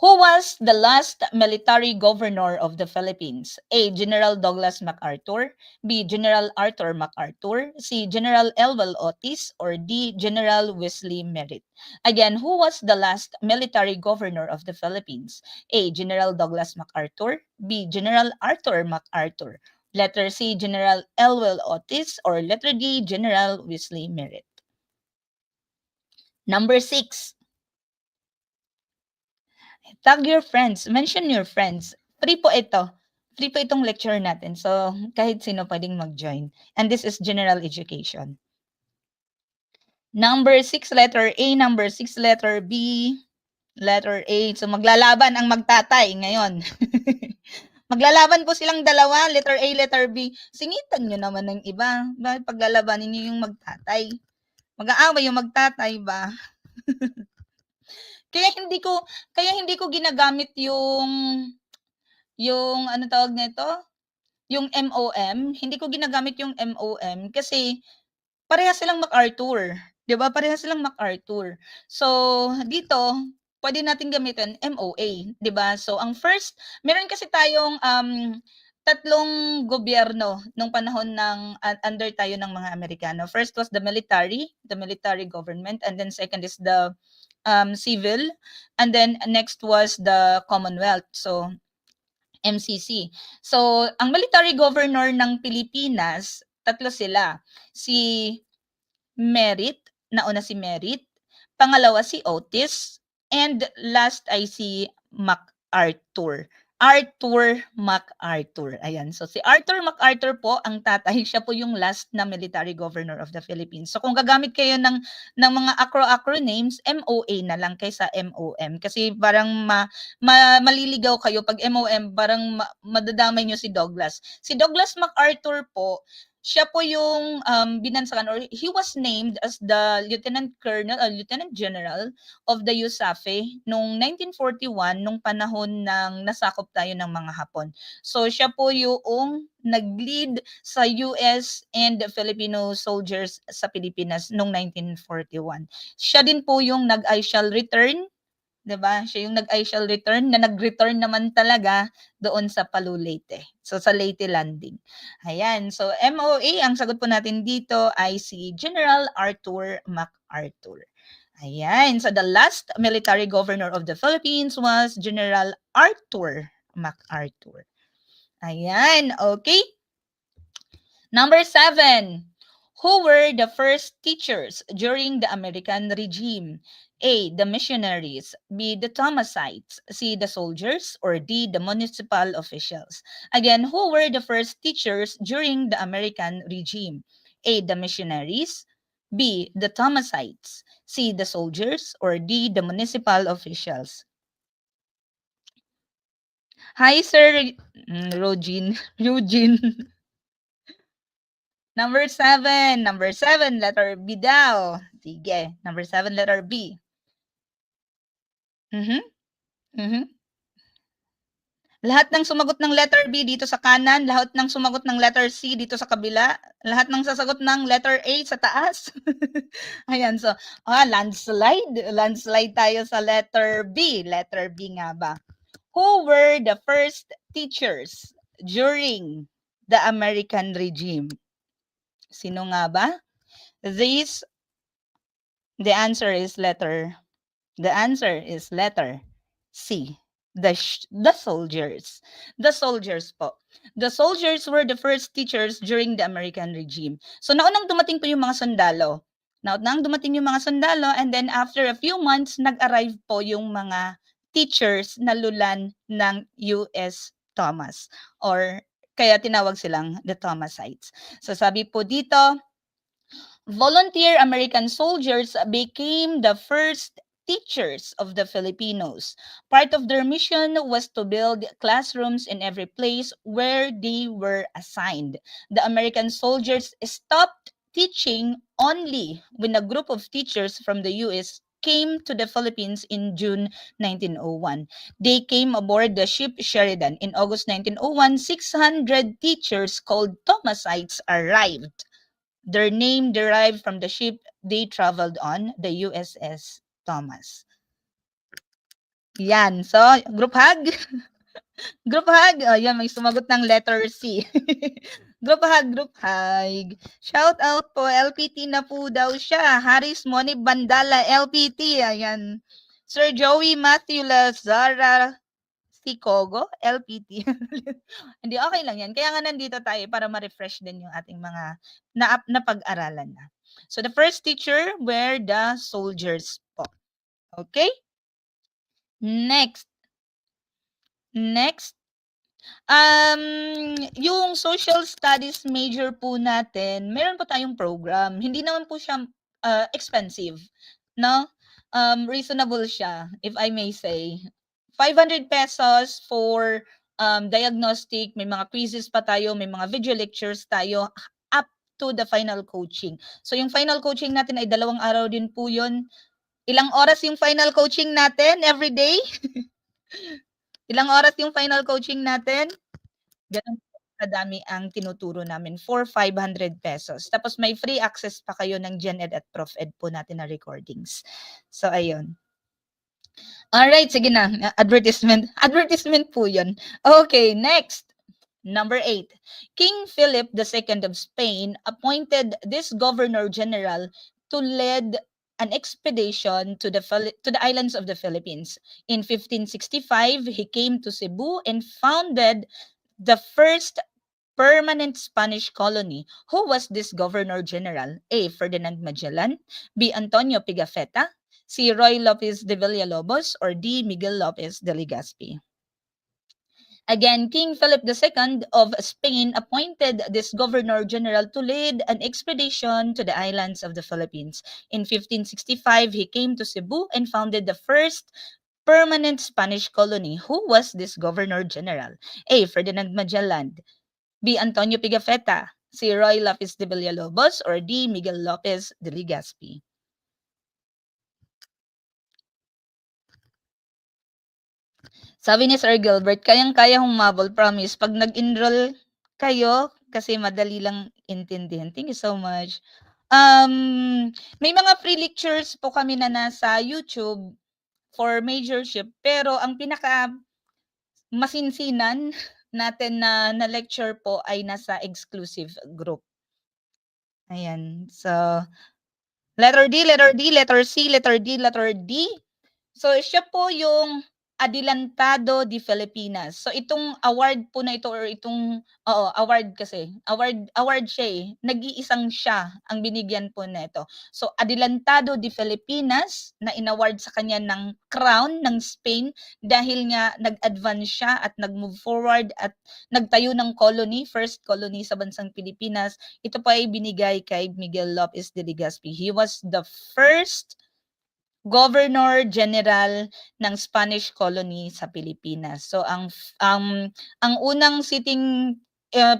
Who was the last military governor of the Philippines? A. General Douglas MacArthur. B. General Arthur MacArthur. C. General Elwell Otis. Or D. General Wesley Merritt. Again, who was the last military governor of the Philippines? A. General Douglas MacArthur. B. General Arthur MacArthur. Letter C. General Elwell Otis. Or letter D. General Wesley Merritt. Number 6. Tag your friends. Mention your friends. Free po ito. Free po itong lecture natin. So, kahit sino pwedeng mag-join. And this is general education. Number 6, letter A. Number 6, letter B. Letter A. So, maglalaban ang magtatay ngayon. Maglalaban po silang dalawa. Letter A, letter B. Singitan nyo naman ng iba. Bakit paglalabanin nyo yung magtatay? Mag-aaway yung magtatay ba? Kaya hindi ko ginagamit yung ano tawag nito, yung MOM, hindi ko ginagamit yung MOM kasi parehas silang MacArthur, 'di ba? Parehas silang MacArthur. So, dito pwede natin gamitin MOA, 'di ba? So ang first, meron kasi tayong tatlong gobyerno nung panahon ng under tayo ng mga Amerikano. First was the military government, and then second is the civil, and then next was the Commonwealth. So MCC. So ang military governor ng Pilipinas, tatlo sila. Si Merit, nauna si Merit, pangalawa si Otis, and last ay si MacArthur. Arthur MacArthur. Ayan. So si Arthur MacArthur po ang tatay, siya po yung last na military governor of the Philippines. So kung gagamit kayo ng mga acro-names, MOA na lang kaysa MOM kasi parang maliligaw kayo pag MOM, parang madadamay nyo si Douglas. Si Douglas MacArthur po, siya po yung binansagan, or he was named as the Lieutenant General of the USAFE noong 1941, nung panahon ng nasakop tayo ng mga Hapon. So siya po yung nag-lead sa US and Filipino soldiers sa Pilipinas noong 1941. Siya din po yung nag-I shall return, 'di ba? Siya yung nag-I shall return, na nag-return naman talaga doon sa Palu, Leyte. So sa Leyte landing. Ayan. So MOA, ang sagot po natin dito ay si General Arthur MacArthur. Ayan. So the last military governor of the Philippines was General Arthur MacArthur. Ayan. Okay. Number 7. Who were the first teachers during the American regime? A. The missionaries. B. The Thomasites. C. The soldiers. Or D. The municipal officials. Again, who were the first teachers during the American regime? A. The missionaries. B. The Thomasites. C. The soldiers. Or D. The municipal officials. Hi, Sir Eugene. Number 7. Number 7, letter B daw. Sige. Number 7, letter B. Lahat ng sumagot ng letter B dito sa kanan, lahat ng sumagot ng letter C dito sa kabila, lahat ng sasagot ng letter A sa taas. Ayan, so, landslide. Landslide tayo sa letter B. Letter B nga ba? Who were the first teachers during the American regime? Sino nga ba? The answer is letter C. The soldiers. The soldiers po. The soldiers were the first teachers during the American regime. So naunang dumating po yung mga sundalo. And then after a few months, nag-arrive po yung mga teachers na lulan ng US Thomas, or kaya tinawag silang the Thomasites. So sabi po dito, volunteer American soldiers became the first teachers of the Filipinos. Part of their mission was to build classrooms in every place where they were assigned. The American soldiers stopped teaching only when a group of teachers from the US came to the Philippines in June 1901. They came aboard the ship Sheridan. In August 1901, 600 teachers called Thomasites arrived. Their name derived from the ship they traveled on, the USS Thomas. Yan. So, group hug. Group hug. Oh, yan, may sumagot ng letter C. Group hug. Shout out po. LPT na po daw siya. Haris Moni Bandala, LPT. Ayan. Sir Joey Matthew Lazara Kogo, LPT. Hindi, okay lang yan. Kaya nga nandito tayo para ma-refresh din yung ating mga napag-aralan na. So the first teacher were the soldiers po. Okay? Next. Yung social studies major po natin, meron po tayong program. Hindi naman po siya expensive, no? Reasonable siya, if I may say. 500 pesos for diagnostic, may mga quizzes pa tayo, may mga video lectures tayo, up to the final coaching. So yung final coaching natin ay 2 araw din po yun. Ilang oras yung final coaching natin every day? Ilang oras yung final coaching natin? Ganun kadami ang tinuturo namin for 500 pesos. Tapos may free access pa kayo ng GenEd at ProfEd po natin na recordings. So ayun. Alright, sige na. Advertisement. Advertisement po yun. Okay, next. Number 8. King Philip II of Spain appointed this Governor General to lead an expedition to the islands of the Philippines. In 1565, he came to Cebu and founded the first permanent Spanish colony. Who was this Governor General? A. Ferdinand Magellan, B. Antonio Pigafetta, C. Roy Lopez de Villalobos, or D. Miguel Lopez de Legazpi. Again, King Philip II of Spain appointed this Governor General to lead an expedition to the islands of the Philippines. In 1565, he came to Cebu and founded the first permanent Spanish colony. Who was this Governor General? A. Ferdinand Magellan, B. Antonio Pigafetta, C. Roy Lopez de Villalobos, or D. Miguel Lopez de Legazpi. Sabi ni Sir Gilbert, kayang-kaya humabol, promise. Pag nag-enroll kayo, kasi madali lang intindihan. Thank you so much. May mga free lectures po kami na nasa YouTube for majorship, pero ang pinaka masinsinan natin na lecture po ay nasa exclusive group. Ayan. So, letter D, letter D, letter C, letter D, letter D. So, siya po yung Adelantado de Filipinas. So, itong award po na ito or itong, award kasi. Award siya eh. Nag-iisang siya ang binigyan po na ito. So, Adelantado de Filipinas na inaward sa kanya ng crown ng Spain dahil nga nag-advance siya at nag-move forward at nagtayo ng colony, first colony sa bansang Pilipinas. Ito po ay binigay kay Miguel Lopez de Legazpi. He was the first Governor General ng Spanish colony sa Pilipinas. So ang unang sitting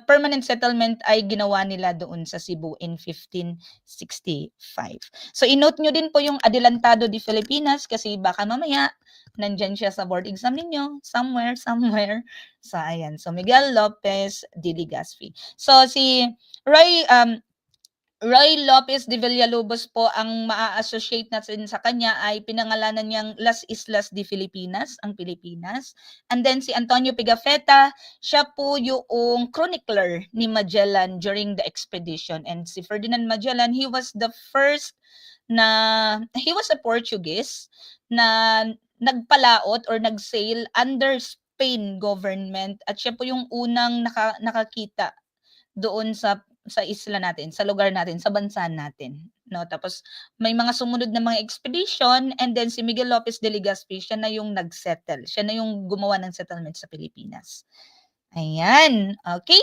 permanent settlement ay ginawa nila doon sa Cebu in 1565. So i-note nyo din po yung Adelantado de Filipinas kasi baka mamaya nandyan siya sa board exam ninyo somewhere. So ayan. So Miguel Lopez de Legazpi. So si Roy Lopez de Villalobos po ang maa-associate natin sa kanya ay pinangalanan niyang Las Islas de Filipinas, ang Pilipinas. And then si Antonio Pigafetta, siya po yung chronicler ni Magellan during the expedition. And si Ferdinand Magellan, he was a Portuguese na nagpalaot or nagsail under Spain government at siya po yung unang nakakita doon sa isla natin, sa lugar natin, sa bansa natin, no? Tapos may mga sumunod na mga expedition and then si Miguel Lopez de Legazpi, siya na yung nagsettle. Siya na yung gumawa ng settlement sa Pilipinas. Ayan, okay?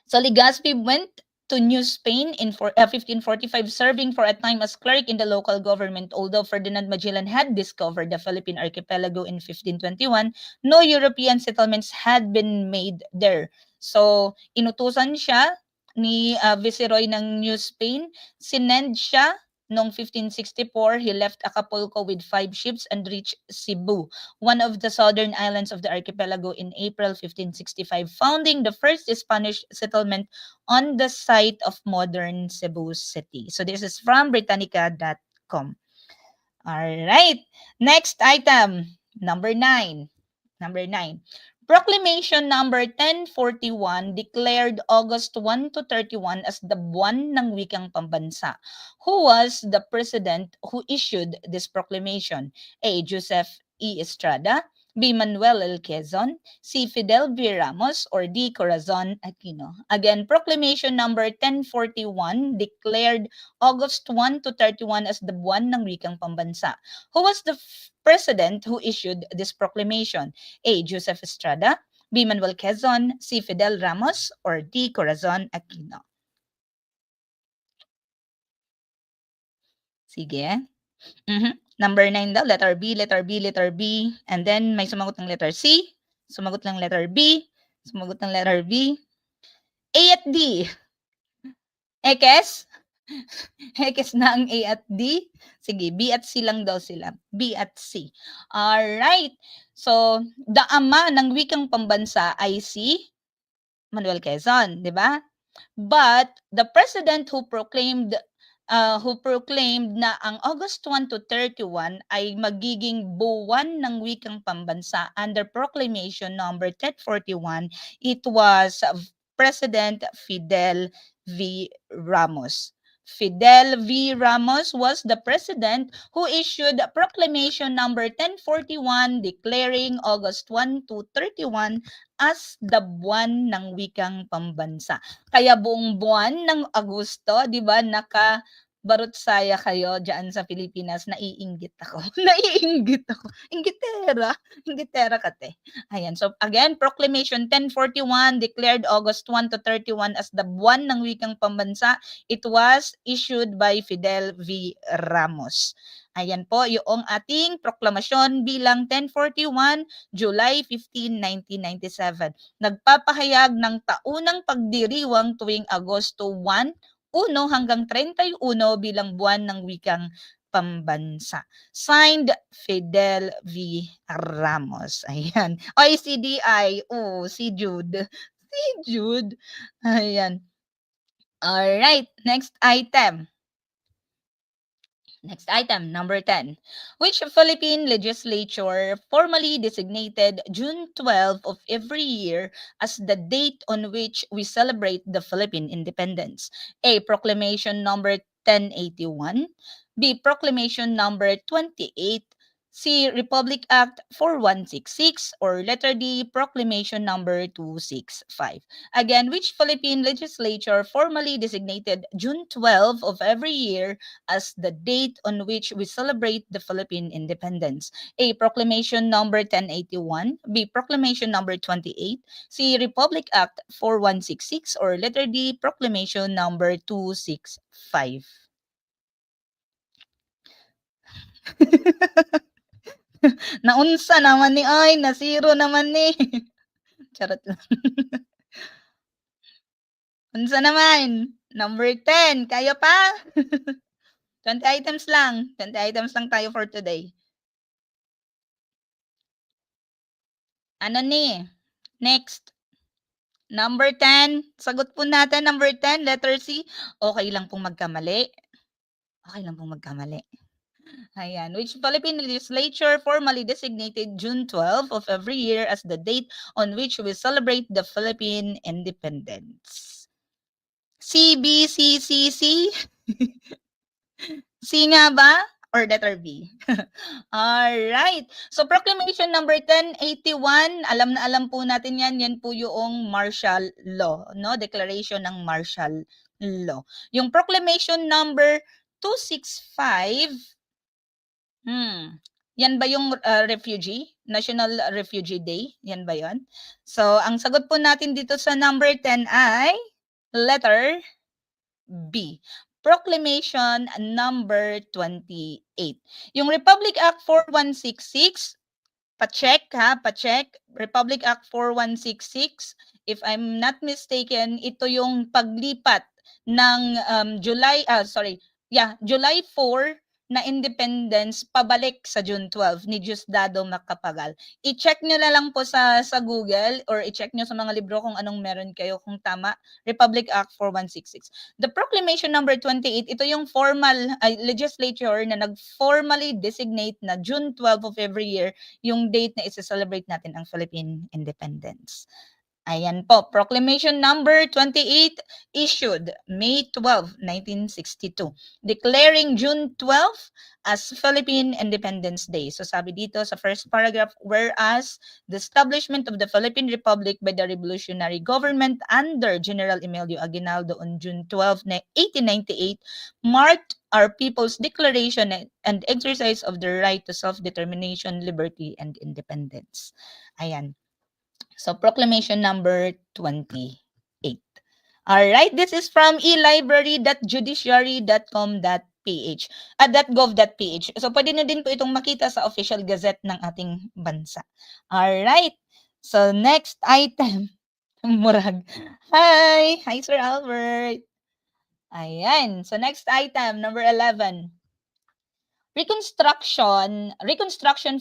So Legazpi went to New Spain in 1545, serving for a time as clerk in the local government. Although Ferdinand Magellan had discovered the Philippine archipelago in 1521, no European settlements had been made there. So, inutusan siya ni Viceroy ng New Spain. Sinend siya noong 1564. He left Acapulco with 5 ships and reached Cebu, one of the southern islands of the archipelago, in April 1565, founding the first Spanish settlement on the site of modern Cebu City. So this is from Britannica.com. All right. Next item, number 9. Number 9. Proclamation number 1041 declared August 1 to 31 as the Buwan ng Wikang Pambansa. Who was the president who issued this proclamation? A. Joseph E. Estrada, B. Manuel L. Quezon, C. Fidel V. Ramos, or D. Corazon Aquino. Again, proclamation number 1041 declared August 1 to 31 as the Buwan ng Wikang Pambansa. Who was the president who issued this proclamation? A. Joseph Estrada, B. Manuel Quezon, C. Fidel Ramos, or D. Corazon Aquino. Sige. Number 9 daw, letter B, letter B, letter B. And then may sumagot ng letter C, sumagot ng letter B, sumagot ng letter B. A at D. Ekes? Ekes na ang A at D. Sige, B at C lang daw sila. B at C. Alright. So, the ama ng wikang pambansa ay si Manuel Quezon, di ba? But the president who proclaimed who proclaimed na ang August 1 to 31 ay magiging buwan ng wikang pambansa under Proclamation number 1041. It was President Fidel V. Ramos. Fidel V. Ramos was the president who issued Proclamation number 1041 declaring August 1 to 31 as the buwan ng wikang pambansa. Kaya buong buwan ng Agosto, 'di ba, barutsaya kayo diyan sa Pilipinas, naiinggit ako. Naiinggit ako. Inggitera, inggitera ka te. Ayan, so again, Proclamation 1041 declared August 1 to 31 as the buwan ng wikang pambansa. It was issued by Fidel V. Ramos. Ayan po yung ating proklamasyon bilang 1041, July 15, 1997. Nagpapahayag ng taunang pagdiriwang tuwing Agosto 1 hanggang 31 bilang buwan ng wikang pambansa. Signed, Fidel V. Ramos. Ayan. Oy, si DI. Oh, si Jude. Si Jude. Ayan. Alright, next item. Next item, number 10. Which Philippine legislature formally designated June 12 of every year as the date on which we celebrate the Philippine independence? A. Proclamation number 1081. B. Proclamation number 28. C. Republic Act 4166, or letter D. Proclamation number 265. Again, which Philippine legislature formally designated June 12 of every year as the date on which we celebrate the Philippine independence? A. Proclamation number 1081. B. Proclamation number 28. C. Republic Act 4166, or letter D. Proclamation number 265. Naunsa naman ni ay, na zero naman ni. Charot lang. Unsa naman? Number 10, kaya pa? 20 items lang. 20 items lang tayo for today. Ano ni? Next. Number 10. Sagot po natin, number 10, letter C. Okay lang pong magkamali. Okay lang pong magkamali. Ayan. Which Philippine legislature formally designated June 12 of every year as the date on which we celebrate the Philippine independence? C, B, C, C, C? C nga ba? Or letter B? Alright. So, Proclamation number 1081, alam na alam po natin yan. Yan po yung martial law, no? Declaration ng martial law. Yung Proclamation number 265, yan ba yung refugee? National Refugee Day? Yan ba yon? So, ang sagot po natin dito sa number 10 ay letter B. Proclamation number 28. Yung Republic Act 4166, pa-check ha, pa-check. Republic Act 4166, if I'm not mistaken, ito yung paglipat ng July 4 na independence pabalik sa June 12 ni Diosdado Macapagal. I-check nyo na lang po sa Google, or i-check nyo sa mga libro kung anong meron kayo kung tama. Republic Act 4166. The Proclamation number 28, ito yung formal legislature na nag-formally designate na June 12 of every year yung date na isa-celebrate natin ang Philippine independence. Ayan po, Proclamation number 28 issued May 12, 1962, declaring June 12 as Philippine Independence Day. So sabi dito sa first paragraph, whereas the establishment of the Philippine Republic by the revolutionary government under General Emilio Aguinaldo on June 12, 1898 marked our people's declaration and exercise of the right to self-determination, liberty, and independence. Ayan. So, Proclamation number 28. Alright, this is from elibrary.judiciary.com.ph .gov.ph. So, pwede na din po itong makita sa official gazette ng ating bansa. Alright, so next item. Murag. Hi! Hi, Sir Albert. Ayan, so next item, number 11. Reconstruction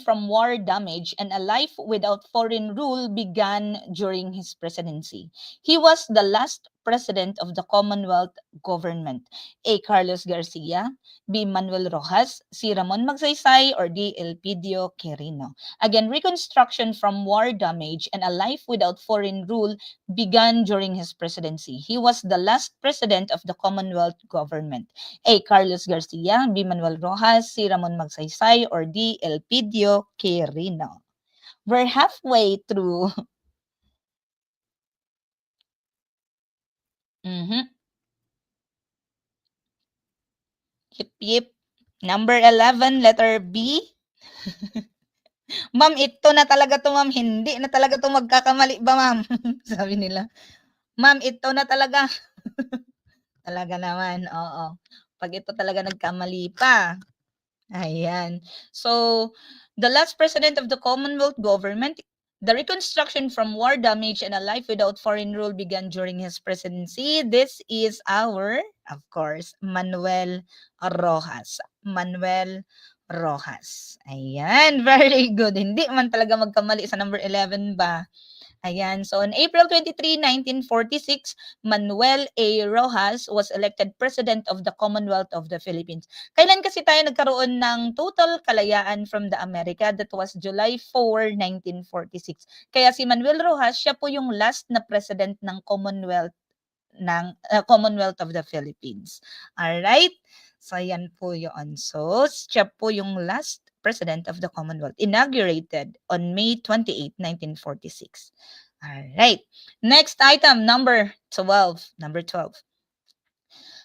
from war damage and a life without foreign rule began during his presidency. He was the last President of the Commonwealth Government? A. Carlos Garcia, B. Manuel Rojas, C. Ramon Magsaysay, or D. Elpidio Quirino? Again, reconstruction from war damage and a life without foreign rule began during his presidency. He was the last president of the Commonwealth Government. A. Carlos Garcia, B. Manuel Rojas, C. Ramon Magsaysay, or D. Elpidio Quirino? We're halfway through. Mhm. Yep, yep. Number 11, letter B. Ma'am, ito na talaga 'to, ma'am. Hindi na talaga 'to magkakamali ba, ma'am? Sabi nila. Ma'am, ito na talaga. Talaga naman, oo. 'Pag ito talaga nagkamali pa. Ayan. So, the last president of the Commonwealth government, the reconstruction from war damage and a life without foreign rule began during his presidency. This is our, of course, Manuel Rojas. Manuel Rojas. Ayan, very good. Hindi man talaga magkamali sa number 11 ba? Ayan. So on April 23, 1946, Manuel A. Rojas was elected President of the Commonwealth of the Philippines. Kailan kasi tayo nagkaroon ng total kalayaan from the America? That was July 4, 1946. Kaya si Manuel Rojas, siya po yung last na president ng Commonwealth of the Philippines. All right? So yan po 'yon. So siya po yung last president of the Commonwealth, inaugurated on May 28, 1946. All right. Next item, number 12. Number 12.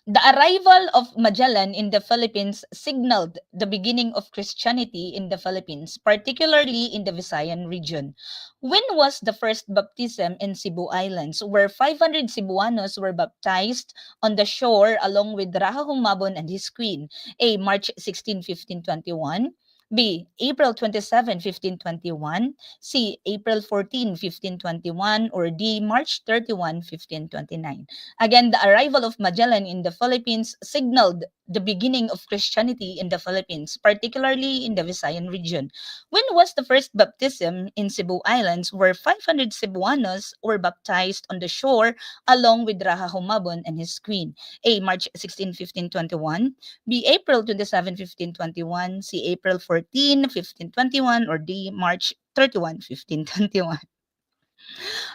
The arrival of Magellan in the Philippines signaled the beginning of Christianity in the Philippines, particularly in the Visayan region. When was the first baptism in Cebu Islands, where 500 Cebuanos were baptized on the shore along with Raha Humabon and his queen? A. March 16, 1521. B. April 27, 1521. C. April 14, 1521. Or D. March 31, 1529. Again, the arrival of Magellan in the Philippines signaled the beginning of Christianity in the Philippines, particularly in the Visayan region. When was the first baptism in Cebu Islands, where 500 Cebuanos were baptized on the shore along with Raha Humabon and his queen? A. March 16, 1521. B. April 27, 1521. C. April 14, 1521. Or D. March 31, 1521.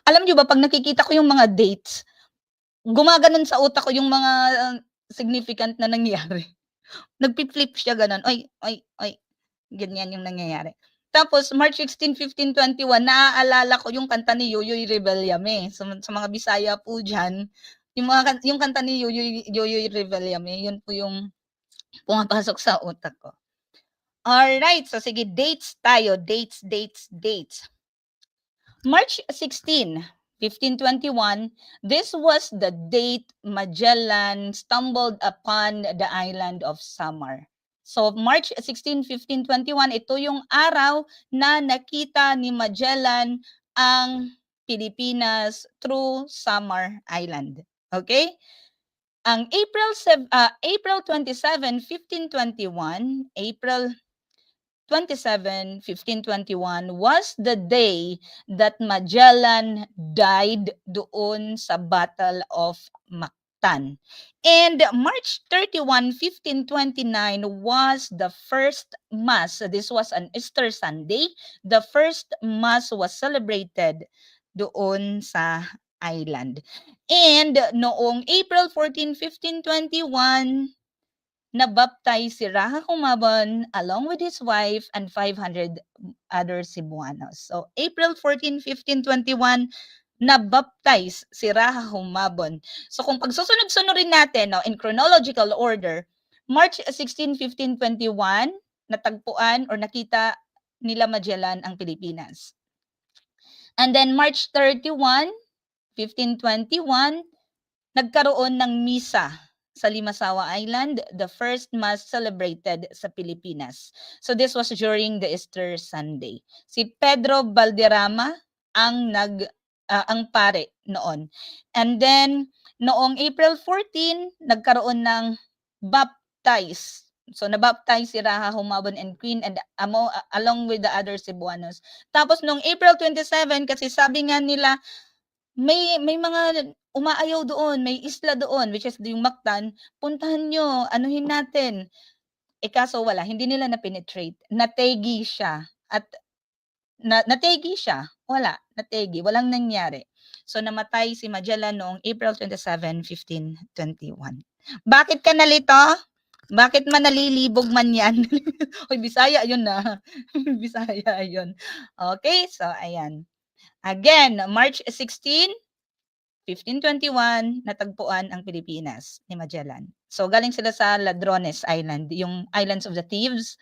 Alam niyo ba, pag nakikita ko yung mga dates, gumaganon sa utak ko yung mga significant na nangyari. Nagfi-flip siya gano'n, "Ay, ay, ay," ganyan yung nangyayari. Tapos March 16, 1521, naaalala ko yung kanta ni Yoyoy Rebellame. Sa mga Bisaya po diyan, yung kanta ni Yoyoy Rebellame, yun po yung pumapasok sa utak ko. Alright, so sige, dates tayo, dates. March 16, 1521, this was the date Magellan stumbled upon the island of Samar. So March 16, 1521, ito yung araw na nakita ni Magellan ang Pilipinas through Samar Island. Okay? Ang April 27, 1521, April 27, 1521 was the day that Magellan died doon sa Battle of Mactan. And March 31, 1529 was the first Mass. This was an Easter Sunday. The first Mass was celebrated doon sa island. And noong April 14, 1521, nabaptize si Raha Humabon along with his wife and 500 other Cebuanos. So, April 14, 1521, nabaptize si Raha Humabon. So, kung pagsusunod-sunurin natin in chronological order, March 16, 1521, natagpuan or nakita nila Magellan ang Pilipinas. And then March 31, 1521, nagkaroon ng misa sa Limasawa Island, the first mass celebrated sa Pilipinas. So this was during the Easter Sunday. Si Pedro Valderrama ang ang pare noon. And then noong April 14, nagkaroon ng baptize. So nabaptize si Raha Humabon and Queen and along with the other Cebuanos. Tapos noong April 27, kasi sabi nga nila may mga umaayaw doon, may isla doon, which is yung Mactan, puntahan niyo, anuhin natin. Eh, kaso wala, hindi nila na-penetrate, nategi siya at nategi siya, wala, nategi, walang nangyari. So, namatay si Magellan noong April 27, 1521. Bakit ka nalito? Bakit man nalilibog man yan? Uy, Bisaya yun na. Bisaya yun. Okay, so ayan. Again, March 16, 1521, natagpuan ang Pilipinas ni Magellan. So, galing sila sa Ladrones Island, yung Islands of the Thieves.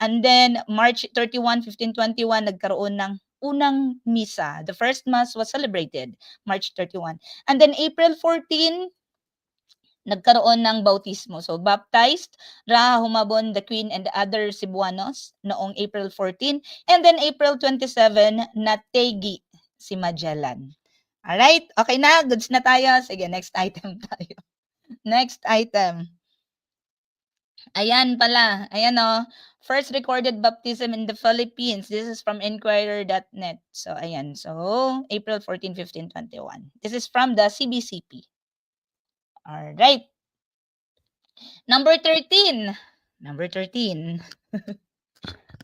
And then, March 31, 1521, nagkaroon ng unang misa. The first mass was celebrated March 31. And then, April 14, nagkaroon ng bautismo. So, baptized Raha Humabon, the Queen, and the other Cebuanos noong April 14. And then, April 27, nategi si Magellan. Alright, okay na, goods na tayo. Sige, next item tayo. Next item. Ayan pala, ayan o. First recorded baptism in the Philippines. This is from Inquirer.net. So, ayan. So, April 14, 1521. This is from the CBCP. Alright. Number 13. Number 13.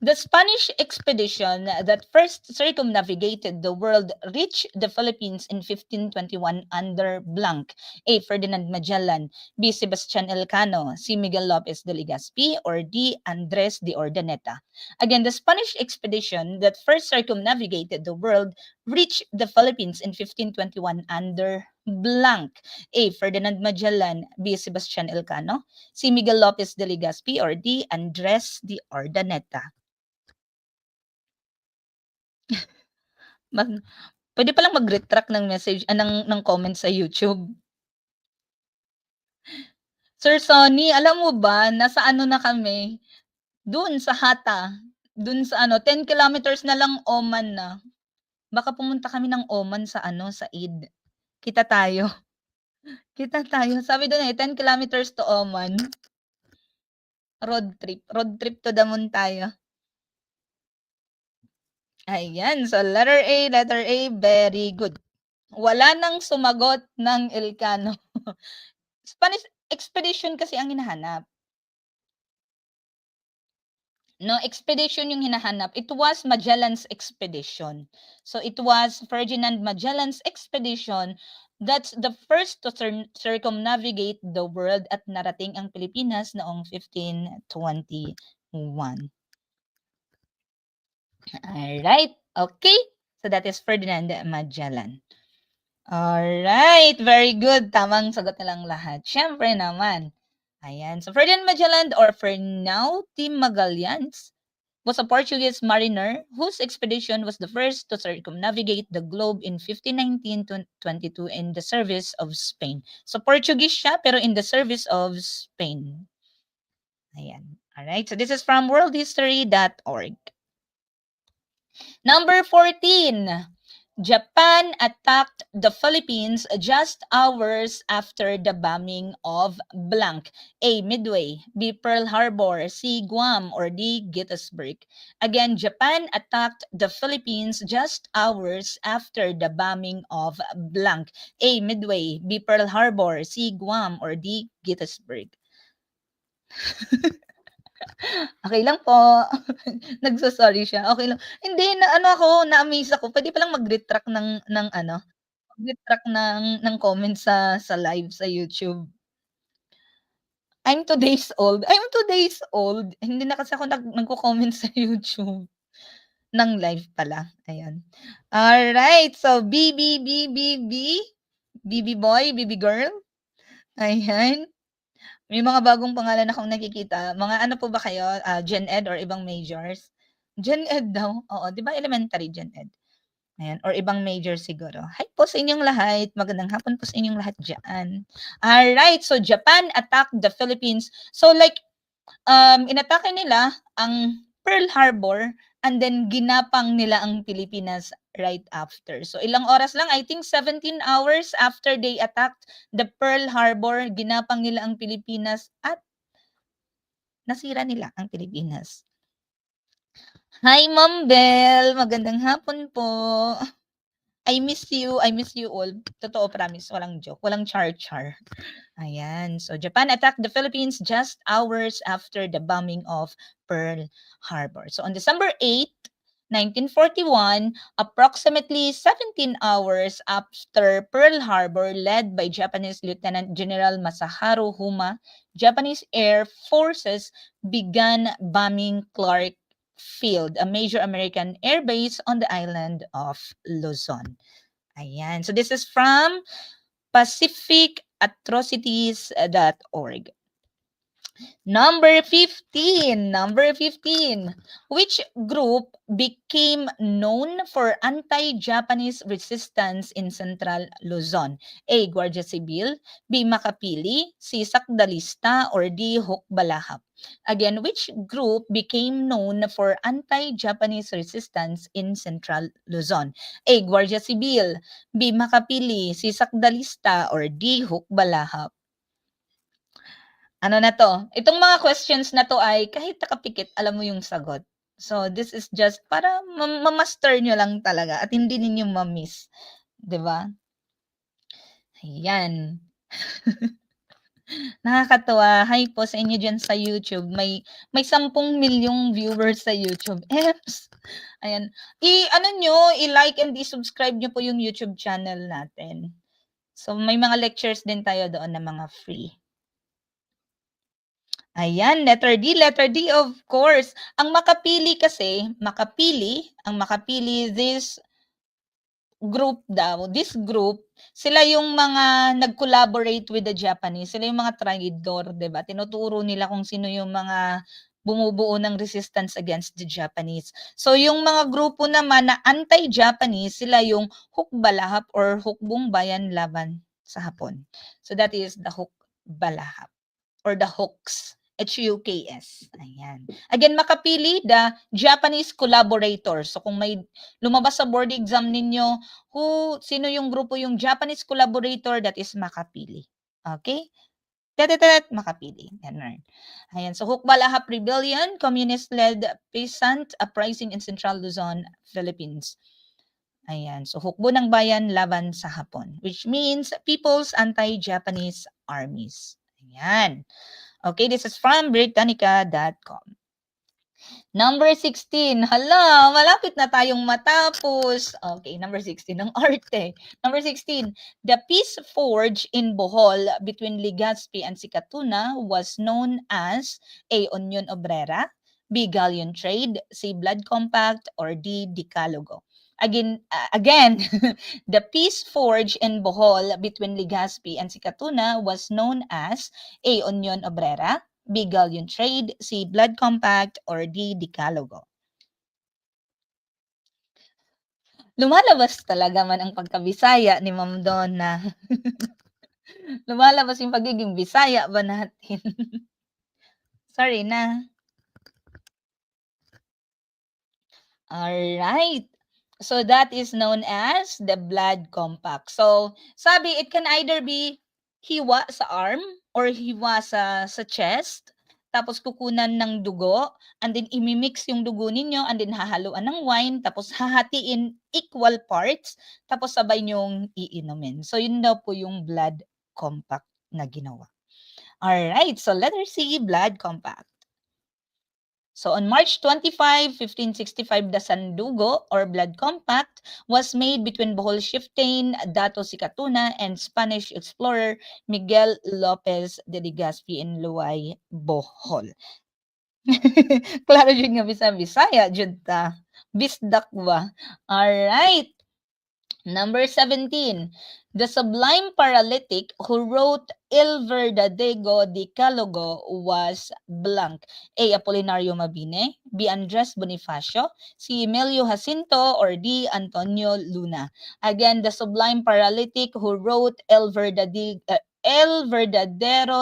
The Spanish expedition that first circumnavigated the world reached the Philippines in 1521 under blank. A. Ferdinand Magellan, B. Sebastian Elcano, C. Miguel Lopez de Legazpi, or D. Andres de Urdaneta. Again, the Spanish expedition that first circumnavigated the world reached the Philippines in 1521 under blank. A. Ferdinand Magellan, B. Sebastian Elcano, C. Miguel Lopez de Legazpi, or D. Andres de Urdaneta. Pwede palang mag-retract ng message ng comment sa YouTube. Sir Sonny, alam mo ba nasa ano na kami? Doon sa Hata. Doon sa 10 kilometers na lang Oman na. Baka pumunta kami ng Oman sa sa Eid. Kita tayo. Kita tayo. Sabi doon 10 kilometers to Oman. Road trip. Road trip to the moon tayo. Ayan. So, letter A, very good. Wala nang sumagot ng Elcano. Spanish expedition kasi ang hinahanap. No, expedition yung hinahanap. It was Magellan's expedition. So it was Ferdinand Magellan's expedition that's the first to circumnavigate the world at narating ang Pilipinas noong 1521. Alright, okay. So that is Ferdinand Magellan. Alright, very good. Tamang sagot nilang lahat. Siyempre naman. Ayan. So Ferdinand Magellan or Fernão de Magalhães was a Portuguese mariner whose expedition was the first to circumnavigate the globe in 1519 to 22 in the service of Spain. So Portuguese siya pero in the service of Spain. Ayan. Alright. So this is from worldhistory.org. Number 14. Japan attacked the Philippines just hours after the bombing of blank. A. Midway, B. Pearl Harbor, C. Guam, or D. Gettysburg. Again, Japan attacked the Philippines just hours after the bombing of blank. A. Midway, B. Pearl Harbor, C. Guam, or D. Gettysburg. Okay lang po. Nagso-sorry siya. Okay lang. Hindi na na-amaze ako. Pwede palang mag-retract mag-retract ng comment sa live sa YouTube. I'm 2 days old. I'm 2 days old. Hindi na kasi ako nagko-comment sa YouTube ng live pala. Ayan. Alright. So, BB boy, BB girl. Ayan. May mga bagong pangalan akong nakikita. Mga ano po ba kayo? Gen Ed or ibang majors? Gen Ed daw. Oo, 'di ba elementary Gen Ed? Ayan, or ibang major siguro. Hi po sa inyong lahat. Magandang hapon po sa inyong lahat diyan. Alright, so Japan attacked the Philippines. So like, inatake nila ang Pearl Harbor and then ginapang nila ang Pilipinas right after. So ilang oras lang, I think 17 hours after they attacked the Pearl Harbor, ginapang nila ang Pilipinas at nasira nila ang Pilipinas. Hi Ma'am Bell, magandang hapon po. I miss you all. Totoo, promise, walang joke, walang char-char. Ayan. So, Japan attacked the Philippines just hours after the bombing of Pearl Harbor. So, on December 8, 1941, approximately 17 hours after Pearl Harbor, led by Japanese Lieutenant General Masaharu Huma, Japanese Air Forces began bombing Clark Field, a major American airbase on the island of Luzon. Ayan. So, this is from pacificatrocities.org. Number 15. Which group became known for anti-Japanese resistance in Central Luzon? A. Guardia Civil, B. Makapili, C. Sakdalista, or D. Hukbalahap? Again, which group became known for anti-Japanese resistance in Central Luzon? A. Guardia Civil, B. Makapili, C. Sakdalista, or D. Hukbalahap? Ano na 'to, itong mga questions na 'to ay kahit nakapikit alam mo yung sagot. So, this is just para ma-master nyo lang talaga at hindi ninyo ma-miss, 'di ba? Ayan. Nakakatuwa. Hi po sa inyo diyan sa YouTube. May 10 milyong viewers sa YouTube. Eps. Ayan. I-ano nyo, i-like and i-subscribe nyo po yung YouTube channel natin. So, may mga lectures din tayo doon na mga free. Ayan, letter D, of course. Ang makapili kasi, this group, sila yung mga nag-collaborate with the Japanese. Sila yung mga traidor, 'di ba? Tinuturo nila kung sino yung mga bumubuo ng resistance against the Japanese. So, yung mga grupo naman na anti-Japanese, sila yung Hukbalahap or Hukbong Bayan Laban sa Hapon. So, that is the Hukbalahap or the Hooks. HUKS. Ayan. Again, makapili the Japanese collaborator. So, kung may lumabas sa board exam ninyo, sino yung grupo yung Japanese collaborator, that is makapili. Okay? Makapili. Ganun. Ayan. So, Hukbalahap Rebellion, communist-led peasant uprising in Central Luzon, Philippines. Ayan. So, Hukbo ng Bayan laban sa Hapon, which means People's Anti-Japanese Armies. Ayan. Okay, this is from Britannica.com. Number 16. Hala, malapit na tayong matapos. Okay, number 16 ng arte. Number 16. The peace forge in Bohol between Legazpi and Sikatuna was known as A. Union Obrera, B. Galleon Trade, C. Blood Compact, or D. Decalogo. Again, the peace forge in Bohol between Legazpi and Sikatuna was known as A. Union Obrera, B. Galleon Trade, C. Blood Compact, or D. Decalogo. Lumalabas talaga man ang pagkabisaya ni Ma'am Donna. Lumalabas yung pagiging Bisaya ba natin? Sorry na. Alright. So, that is known as the blood compact. So, sabi, it can either be hiwa sa arm or hiwa sa chest. Tapos, kukunan ng dugo. And then, imimix yung dugo ninyo. And then, hahaluan ng wine. Tapos, hahatiin equal parts. Tapos, sabay nyong iinumin. So, yun daw po yung blood compact na ginawa. Alright. So, letter C, blood compact. So on March 25, 1565, the Sandugo or Blood Compact was made between Bohol chieftain Dato Sikatuna and Spanish explorer Miguel Lopez de Legazpi in Luay, Bohol. Klaro jud nga Bisaya jud ta. Bisdakwa. All right. Number 17. The sublime paralytic who wrote Il Verdadero Decalogo was blank. A. Apolinario Mabini, B. Andres Bonifacio, C. Emilio Jacinto, or D. Antonio Luna. Again, the sublime paralytic who wrote El Verdadero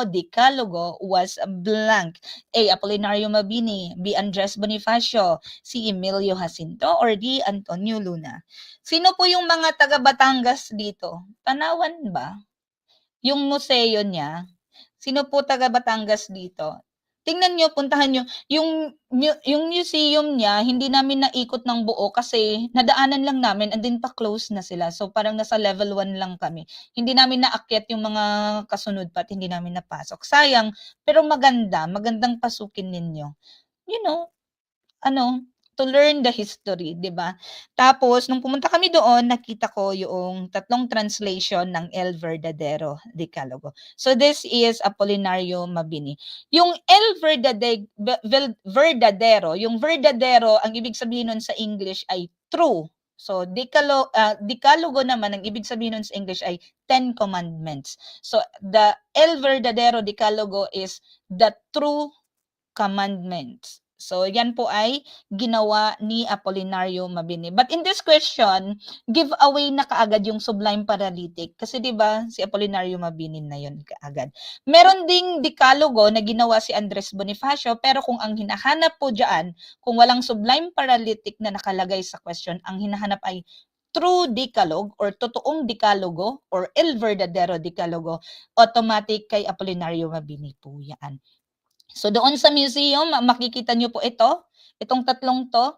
Decalogo was blank. A. Apolinario Mabini, B. Andres Bonifacio, C. Emilio Jacinto, or D. Antonio Luna. Sino po yung mga taga Batangas dito? Tanawan ba? Yung museo niya. Sino po taga Batangas dito? tingnan niyo, puntahan niyo, yung museum niya hindi namin naikot ng buo kasi nadaanan lang namin and then pa-close na sila. So, parang nasa level 1 lang kami. Hindi namin naakyat yung mga kasunod pa at hindi namin napasok. Sayang, pero magandang pasukin ninyo. You know, ano, to learn the history, 'di ba? Tapos nung pumunta kami doon, nakita ko yung tatlong translation ng El Verdadero Decalogo. So this is Apolinario Mabini. Yung Verdadero, yung Verdadero, ang ibig sabihin nun sa English ay true. So Decalogo naman, ang ibig sabihin nun sa English ay Ten Commandments. So the El Verdadero Decalogo is the true commandments. So, yan po ay ginawa ni Apolinario Mabini. But in this question, giveaway na kaagad yung sublime paralytic. Kasi 'di ba si Apolinario Mabini na yun kaagad. Meron ding dekalogo na ginawa si Andres Bonifacio, pero kung ang hinahanap po diyan, kung walang sublime paralytic na nakalagay sa question, ang hinahanap ay true decalogue or totoong decalogo or El Verdadero Decalogo, automatic kay Apolinario Mabini po yan. So doon sa museum, makikita nyo po itong tatlong to,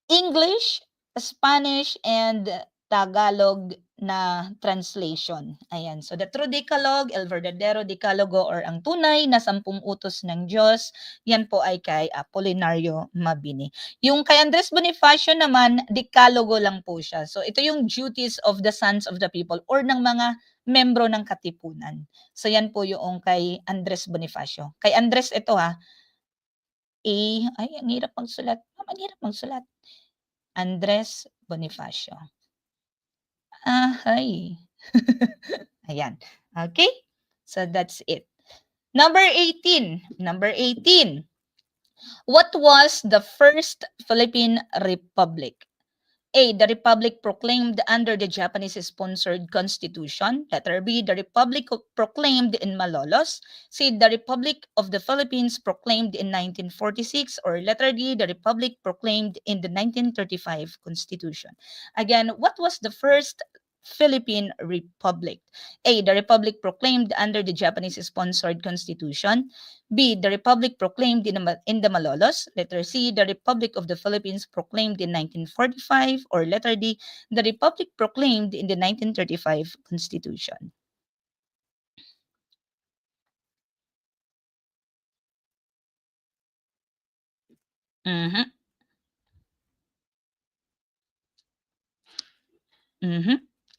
English, Spanish, and Tagalog na translation. Ayan. So the true Decalogue, El Verdadero Decalogo, or ang tunay na 10 utos ng Diyos, yan po ay kay Apolinario Mabini. Yung kay Andres Bonifacio naman, Decalogo lang po siya. So ito yung duties of the sons of the people or ng mga membro ng katipunan. So yan po yung kay Andres Bonifacio. Kay Andres ito ay ang hirap magsulat. Ang hirap magsulat. Andres Bonifacio. Hay. Ayan. Okay? So that's it. Number 18. What was the first Philippine Republic? A. The Republic proclaimed under the Japanese-sponsored Constitution. Letter B. The Republic proclaimed in Malolos. C. The Republic of the Philippines proclaimed in 1946. Or letter D. The Republic proclaimed in the 1935 Constitution. Again, what was the first Philippine Republic? A. The Republic proclaimed under the Japanese-sponsored Constitution. B. The Republic proclaimed in the Malolos. Letter C. The Republic of the Philippines proclaimed in 1945. Or letter D. The Republic proclaimed in the 1935 Constitution. Mhm.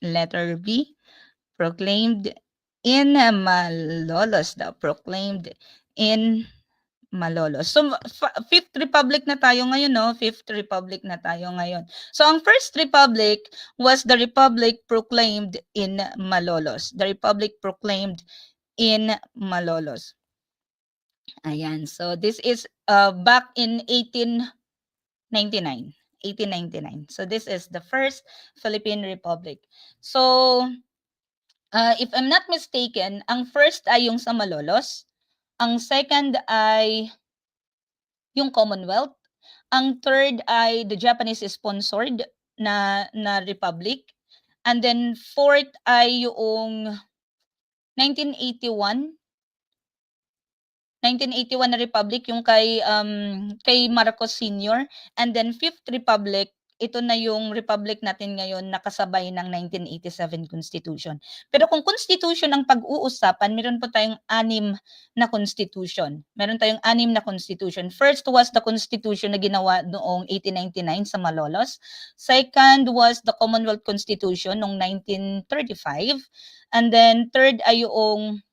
Letter B. Proclaimed in Malolos daw. Proclaimed in Malolos. So, Fifth Republic na tayo ngayon, no? Fifth Republic na tayo ngayon. So, ang First Republic was the Republic proclaimed in Malolos. The Republic proclaimed in Malolos. Ayan. So, this is back in 1899. 1899. So, this is the first Philippine Republic. So, if I'm not mistaken, ang first ay yung sa Malolos. Ang second ay yung Commonwealth. Ang third ay the Japanese-sponsored na republic. And then fourth ay yung 1981 na republic, yung kay Marcos Sr. And then Fifth Republic, ito na yung republic natin ngayon nakasabay ng 1987 Constitution. Pero kung Constitution ang pag-uusapan, meron po tayong 6 na Constitution. Meron tayong 6 na Constitution. First was the Constitution na ginawa noong 1899 sa Malolos. Second was the Commonwealth Constitution noong 1935. And then third ay yung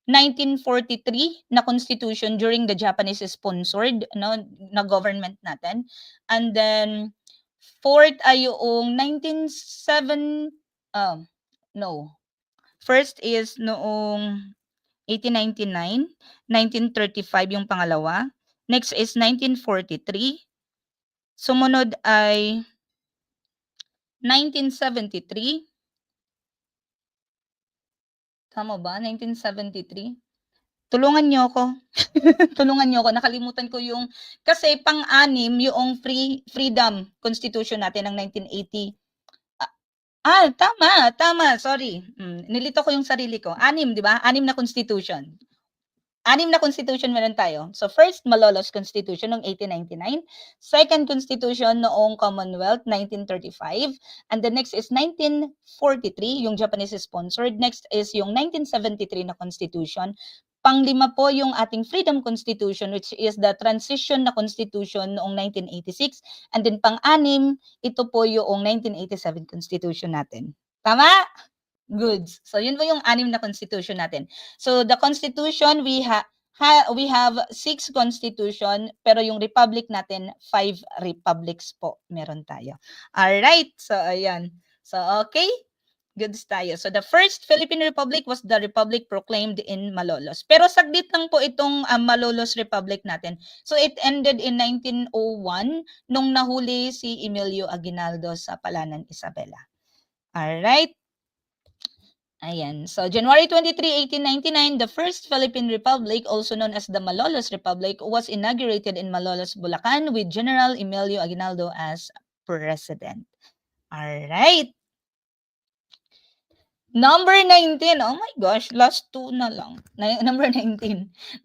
1943 na constitution during the Japanese-sponsored na government natin. And then fourth ay yung 1907 First is noong 1899, 1935 yung pangalawa. Next is 1943. Sumunod ay 1973. Tama ba? 1973? Tulungan niyo ako. Tulungan niyo ako. Nakalimutan ko yung kasi pang-anim yung Freedom Constitution natin ng 1980. Tama. Sorry. Nilito ko yung sarili ko. 6, 'di ba? 6 na constitution. 6 na constitution meron tayo. So first, Malolos Constitution noong 1899, second constitution noong Commonwealth 1935, and the next is 1943, yung Japanese sponsored. Next is yung 1973 na constitution. Panglima po yung ating Freedom Constitution, which is the transition na constitution noong 1986, and then pang-anim, ito po yung 1987 constitution natin. Tama? Goods. So yun po yung 6 na constitution natin. So the constitution, we have 6 constitution, pero yung republic natin 5 republics po meron tayo. All right. So ayan. So okay. Goods tayo. So the first Philippine Republic was the republic proclaimed in Malolos. Pero saglit lang po itong Malolos Republic natin. So it ended in 1901 nung nahuli si Emilio Aguinaldo sa Palanan, Isabela. All right. Ayan. So, January 23, 1899, the first Philippine Republic, also known as the Malolos Republic, was inaugurated in Malolos, Bulacan with General Emilio Aguinaldo as president. All right. Number 19. Oh my gosh, last 2 na lang. Number 19.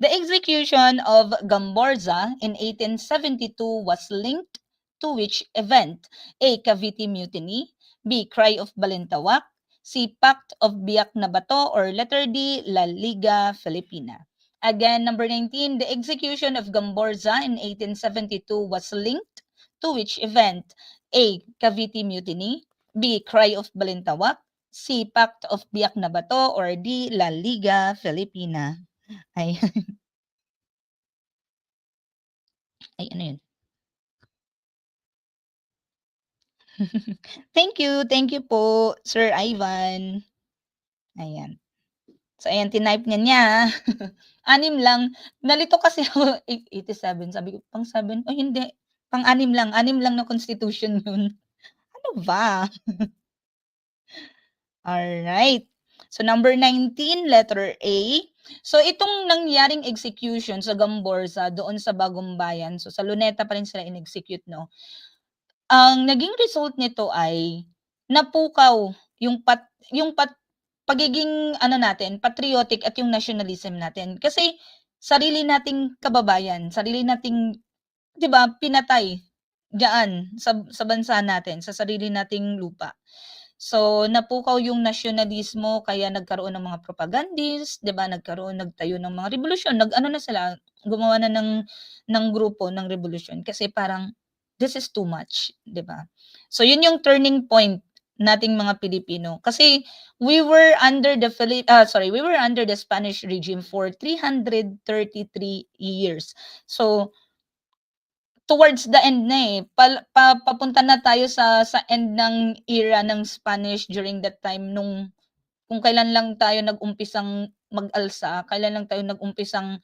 The execution of Gamborza in 1872 was linked to which event? A. Cavite Mutiny. B. Cry of Balintawak. C. Pact of Biak na Bato, or letter D. La Liga Filipina. Again, number 19. The execution of Gamborza in 1872 was linked to which event? A. Cavite Mutiny. B. Cry of Balintawak. C. Pact of Biak na Bato, or D. La Liga Filipina. Ay, ay ano yun? Thank you po, Sir Ivan. Ayan. So, ayan, tinype niya. 6 lang. Nalito kasi ako, 87. Sabi ko, pang 7? Oh, hindi. Pang 6 lang. 6 lang na constitution yun. Ano ba? Alright. So, number 19, letter A. So, itong nangyaring execution sa Gamborza doon sa Bagong Bayan, so sa Luneta pa rin sila in-execute, no? Ang naging result nito ay napukaw yung pagiging ano natin, patriotic at yung nationalism natin. Kasi sarili nating kababayan, sarili nating, 'di ba, pinatay diyan sa bansa natin, sa sarili nating lupa. So, napukaw yung nasyonalismo, kaya nagkaroon ng mga propagandists, 'di ba, nagtayo ng mga revolusyon, nag-ano na sila, gumawa na ng grupo ng revolusyon kasi parang this is too much, 'di ba? So, yun yung turning point nating mga Pilipino kasi we were under the Spanish regime for 333 years. So, towards the end na eh. Papunta na tayo sa end ng era ng Spanish during that time nung kung kailan lang tayo nag-umpisang mag-alsa, kailan lang tayo nag-umpisang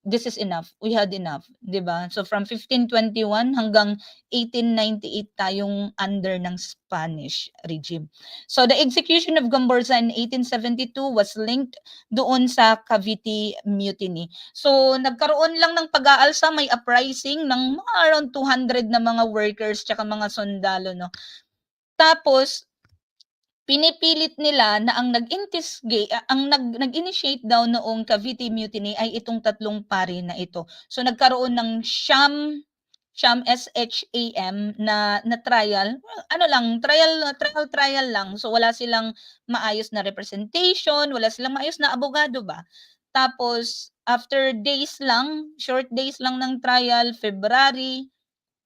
this is enough, we had enough, 'di ba? So from 1521 hanggang 1898 tayong under ng Spanish regime. So the execution of Gamborza in 1872 was linked doon sa Cavite Mutiny. So nagkaroon lang ng pag-aalsa, may uprising ng mga around 200 na mga workers tsaka mga sundalo, no. Tapos pinipilit nila na ang nag-initiate daw noong Cavite Mutiny ay itong 3 pari na ito. So nagkaroon ng SHAM na trial. Ano lang, trial lang. So wala silang maayos na representation, wala silang maayos na abogado ba. Tapos after short days lang ng trial, February,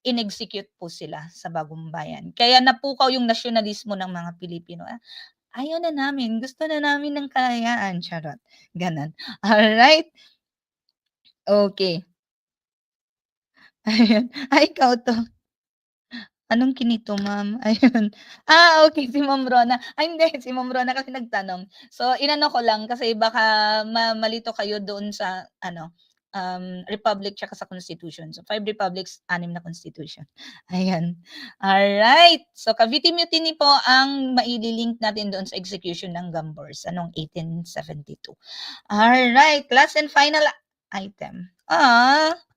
in-execute po sila sa Bagong Bayan. Kaya napukaw yung nasyonalismo ng mga Pilipino. Ayaw na namin, gusto na namin ng kalayaan, charot. Gano'n. Alright. Okay. Ayan. Ikaw 'to. Anong kinito, ma'am? Ayun. Okay, si Ma'am Rona. Hindi, si Ma'am Rona kasi nagtanong. So, inano ko lang kasi baka malito kayo doon sa ano, republic tsaka sa constitution. So, 5 republics, 6 na constitution. Ayan. Alright. So, Cavite Mutiny po ang maililink natin doon sa execution ng Gamborza noong 1872. Alright, last and final item.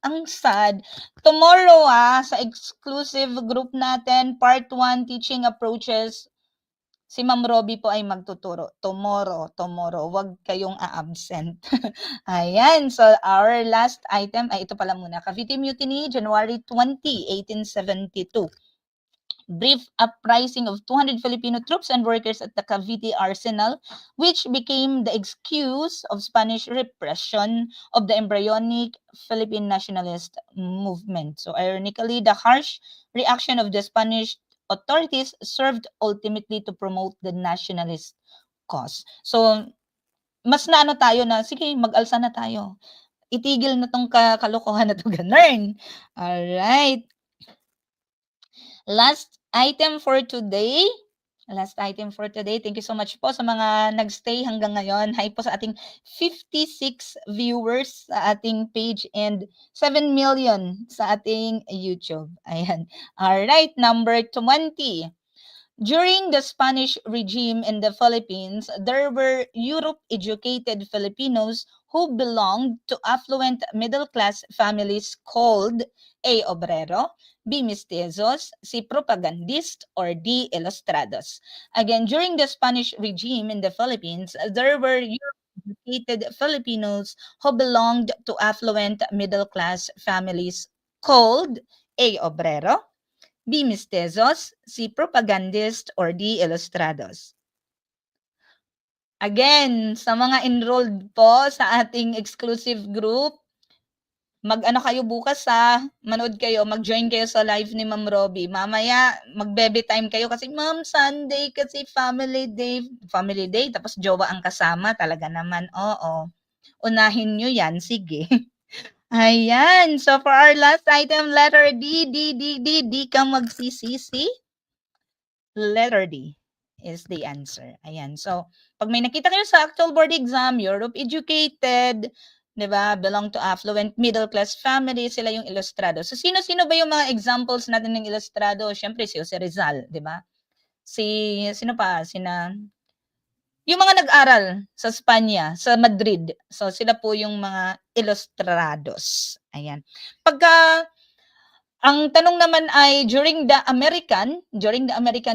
Ang sad. Tomorrow sa exclusive group natin, part 1, teaching approaches Si Ma'am Robbie po ay magtuturo. Tomorrow. Wag kayong a-absent. Ayan. So, our last item ay ito pala muna. Cavite Mutiny, January 20, 1872. Brief uprising of 200 Filipino troops and workers at the Cavite Arsenal, which became the excuse of Spanish repression of the embryonic Philippine nationalist movement. So, ironically, the harsh reaction of the Spanish authorities served ultimately to promote the nationalist cause. So, mas na ano tayo na, sige, mag-alsa na tayo. Itigil na tong kalokohan na to, ganun. Alright. Last item for today. Thank you so much po sa mga nagstay hanggang ngayon. Hi po sa ating 56 viewers sa ating page and 7 million sa ating YouTube. Ayan. Alright, number 20. During the Spanish regime in the Philippines, there were Europe-educated Filipinos who belonged to affluent middle-class families called A. Obrero, B. Mestizos, C. Propagandist, or D. Ilustrados. Again, during the Spanish regime in the Philippines, there were Europe-educated Filipinos who belonged to affluent middle-class families called A. Obrero, B. Mestizos, C. Propagandist, or D. Ilustrados. Again, sa mga enrolled po sa ating exclusive group, mag-ano kayo bukas manood kayo, mag-join kayo sa live ni Ma'am Robbie. Mamaya, mag-baby time kayo kasi, Ma'am, Sunday kasi family day, tapos jowa ang kasama, talaga naman, oo. Unahin nyo yan, sige. Ayan, so for our last item, letter D, di ka magsisisi. Letter D is the answer. Ayan. So, pag may nakita kayo sa actual board exam, Europe educated, 'di ba? Belong to affluent middle class family, sila yung ilustrado. So, sino-sino ba yung mga examples natin ng ilustrado? Syempre si Jose Rizal, 'di ba? Sino pa? Yung mga nag-aral sa Spanya, sa Madrid. So, sila po yung mga ilustrados. Ayan. Pagka ang tanong naman ay during the American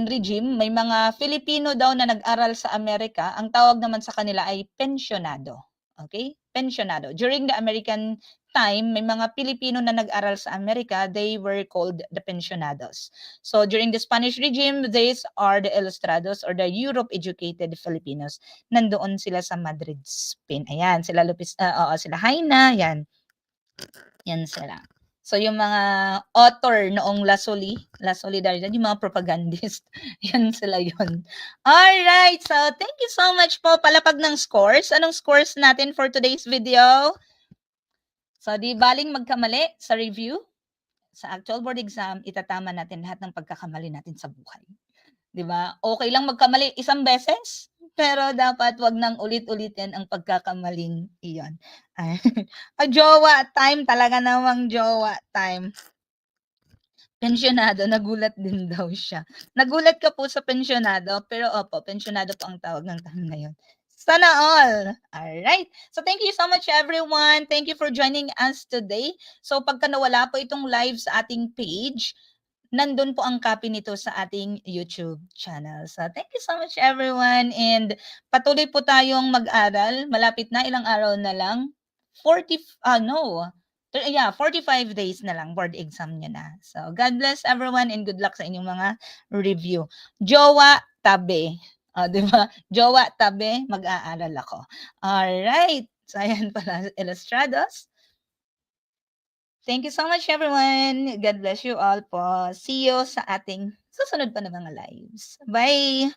regime, may mga Filipino daw na nag-aral sa Amerika. Ang tawag naman sa kanila ay pensionado. Okay? Pensionado. During the American time, may mga Pilipino na nag-aral sa Amerika, they were called the pensionados. So during the Spanish regime, these are the ilustrados or the Europe-educated Filipinos. Nandoon sila sa Madrid, Spain. Ayan, sila sila Haina, yan. Yan sila. So, yung mga author noong La Solidaridad, yung mga propagandist, yan sila yun. Alright, so thank you so much po. Palapag ng scores. Anong scores natin for today's video? So, di baling magkamali sa review. Sa actual board exam, itatama natin lahat ng pagkakamali natin sa buhay. Di ba? Okay lang magkamali isang beses, pero dapat wag nang ulit-ulitin ang pagkakamaling iyon. Jowa time, talaga namang jowa time. Pensionado, nagulat din daw siya. Nagulat ka po sa pensionado, pero opo, pensionado po ang tawag ng time na yun. Sana all! Alright. So thank you so much everyone. Thank you for joining us today. So pagka nawala po itong live sa ating page, nandun po ang copy nito sa ating YouTube channel. So thank you so much everyone and patuloy po tayong mag-aral. Malapit na, ilang araw na lang. 45 days na lang board exam nyo na. So God bless everyone and good luck sa inyong mga review. Jowa tabi. Di ba? Jowa tabi, mag-aaral ako. Alright. So ayan pala, Ilustrados. Thank you so much everyone. God bless you all po. See you sa ating susunod pa na mga lives. Bye!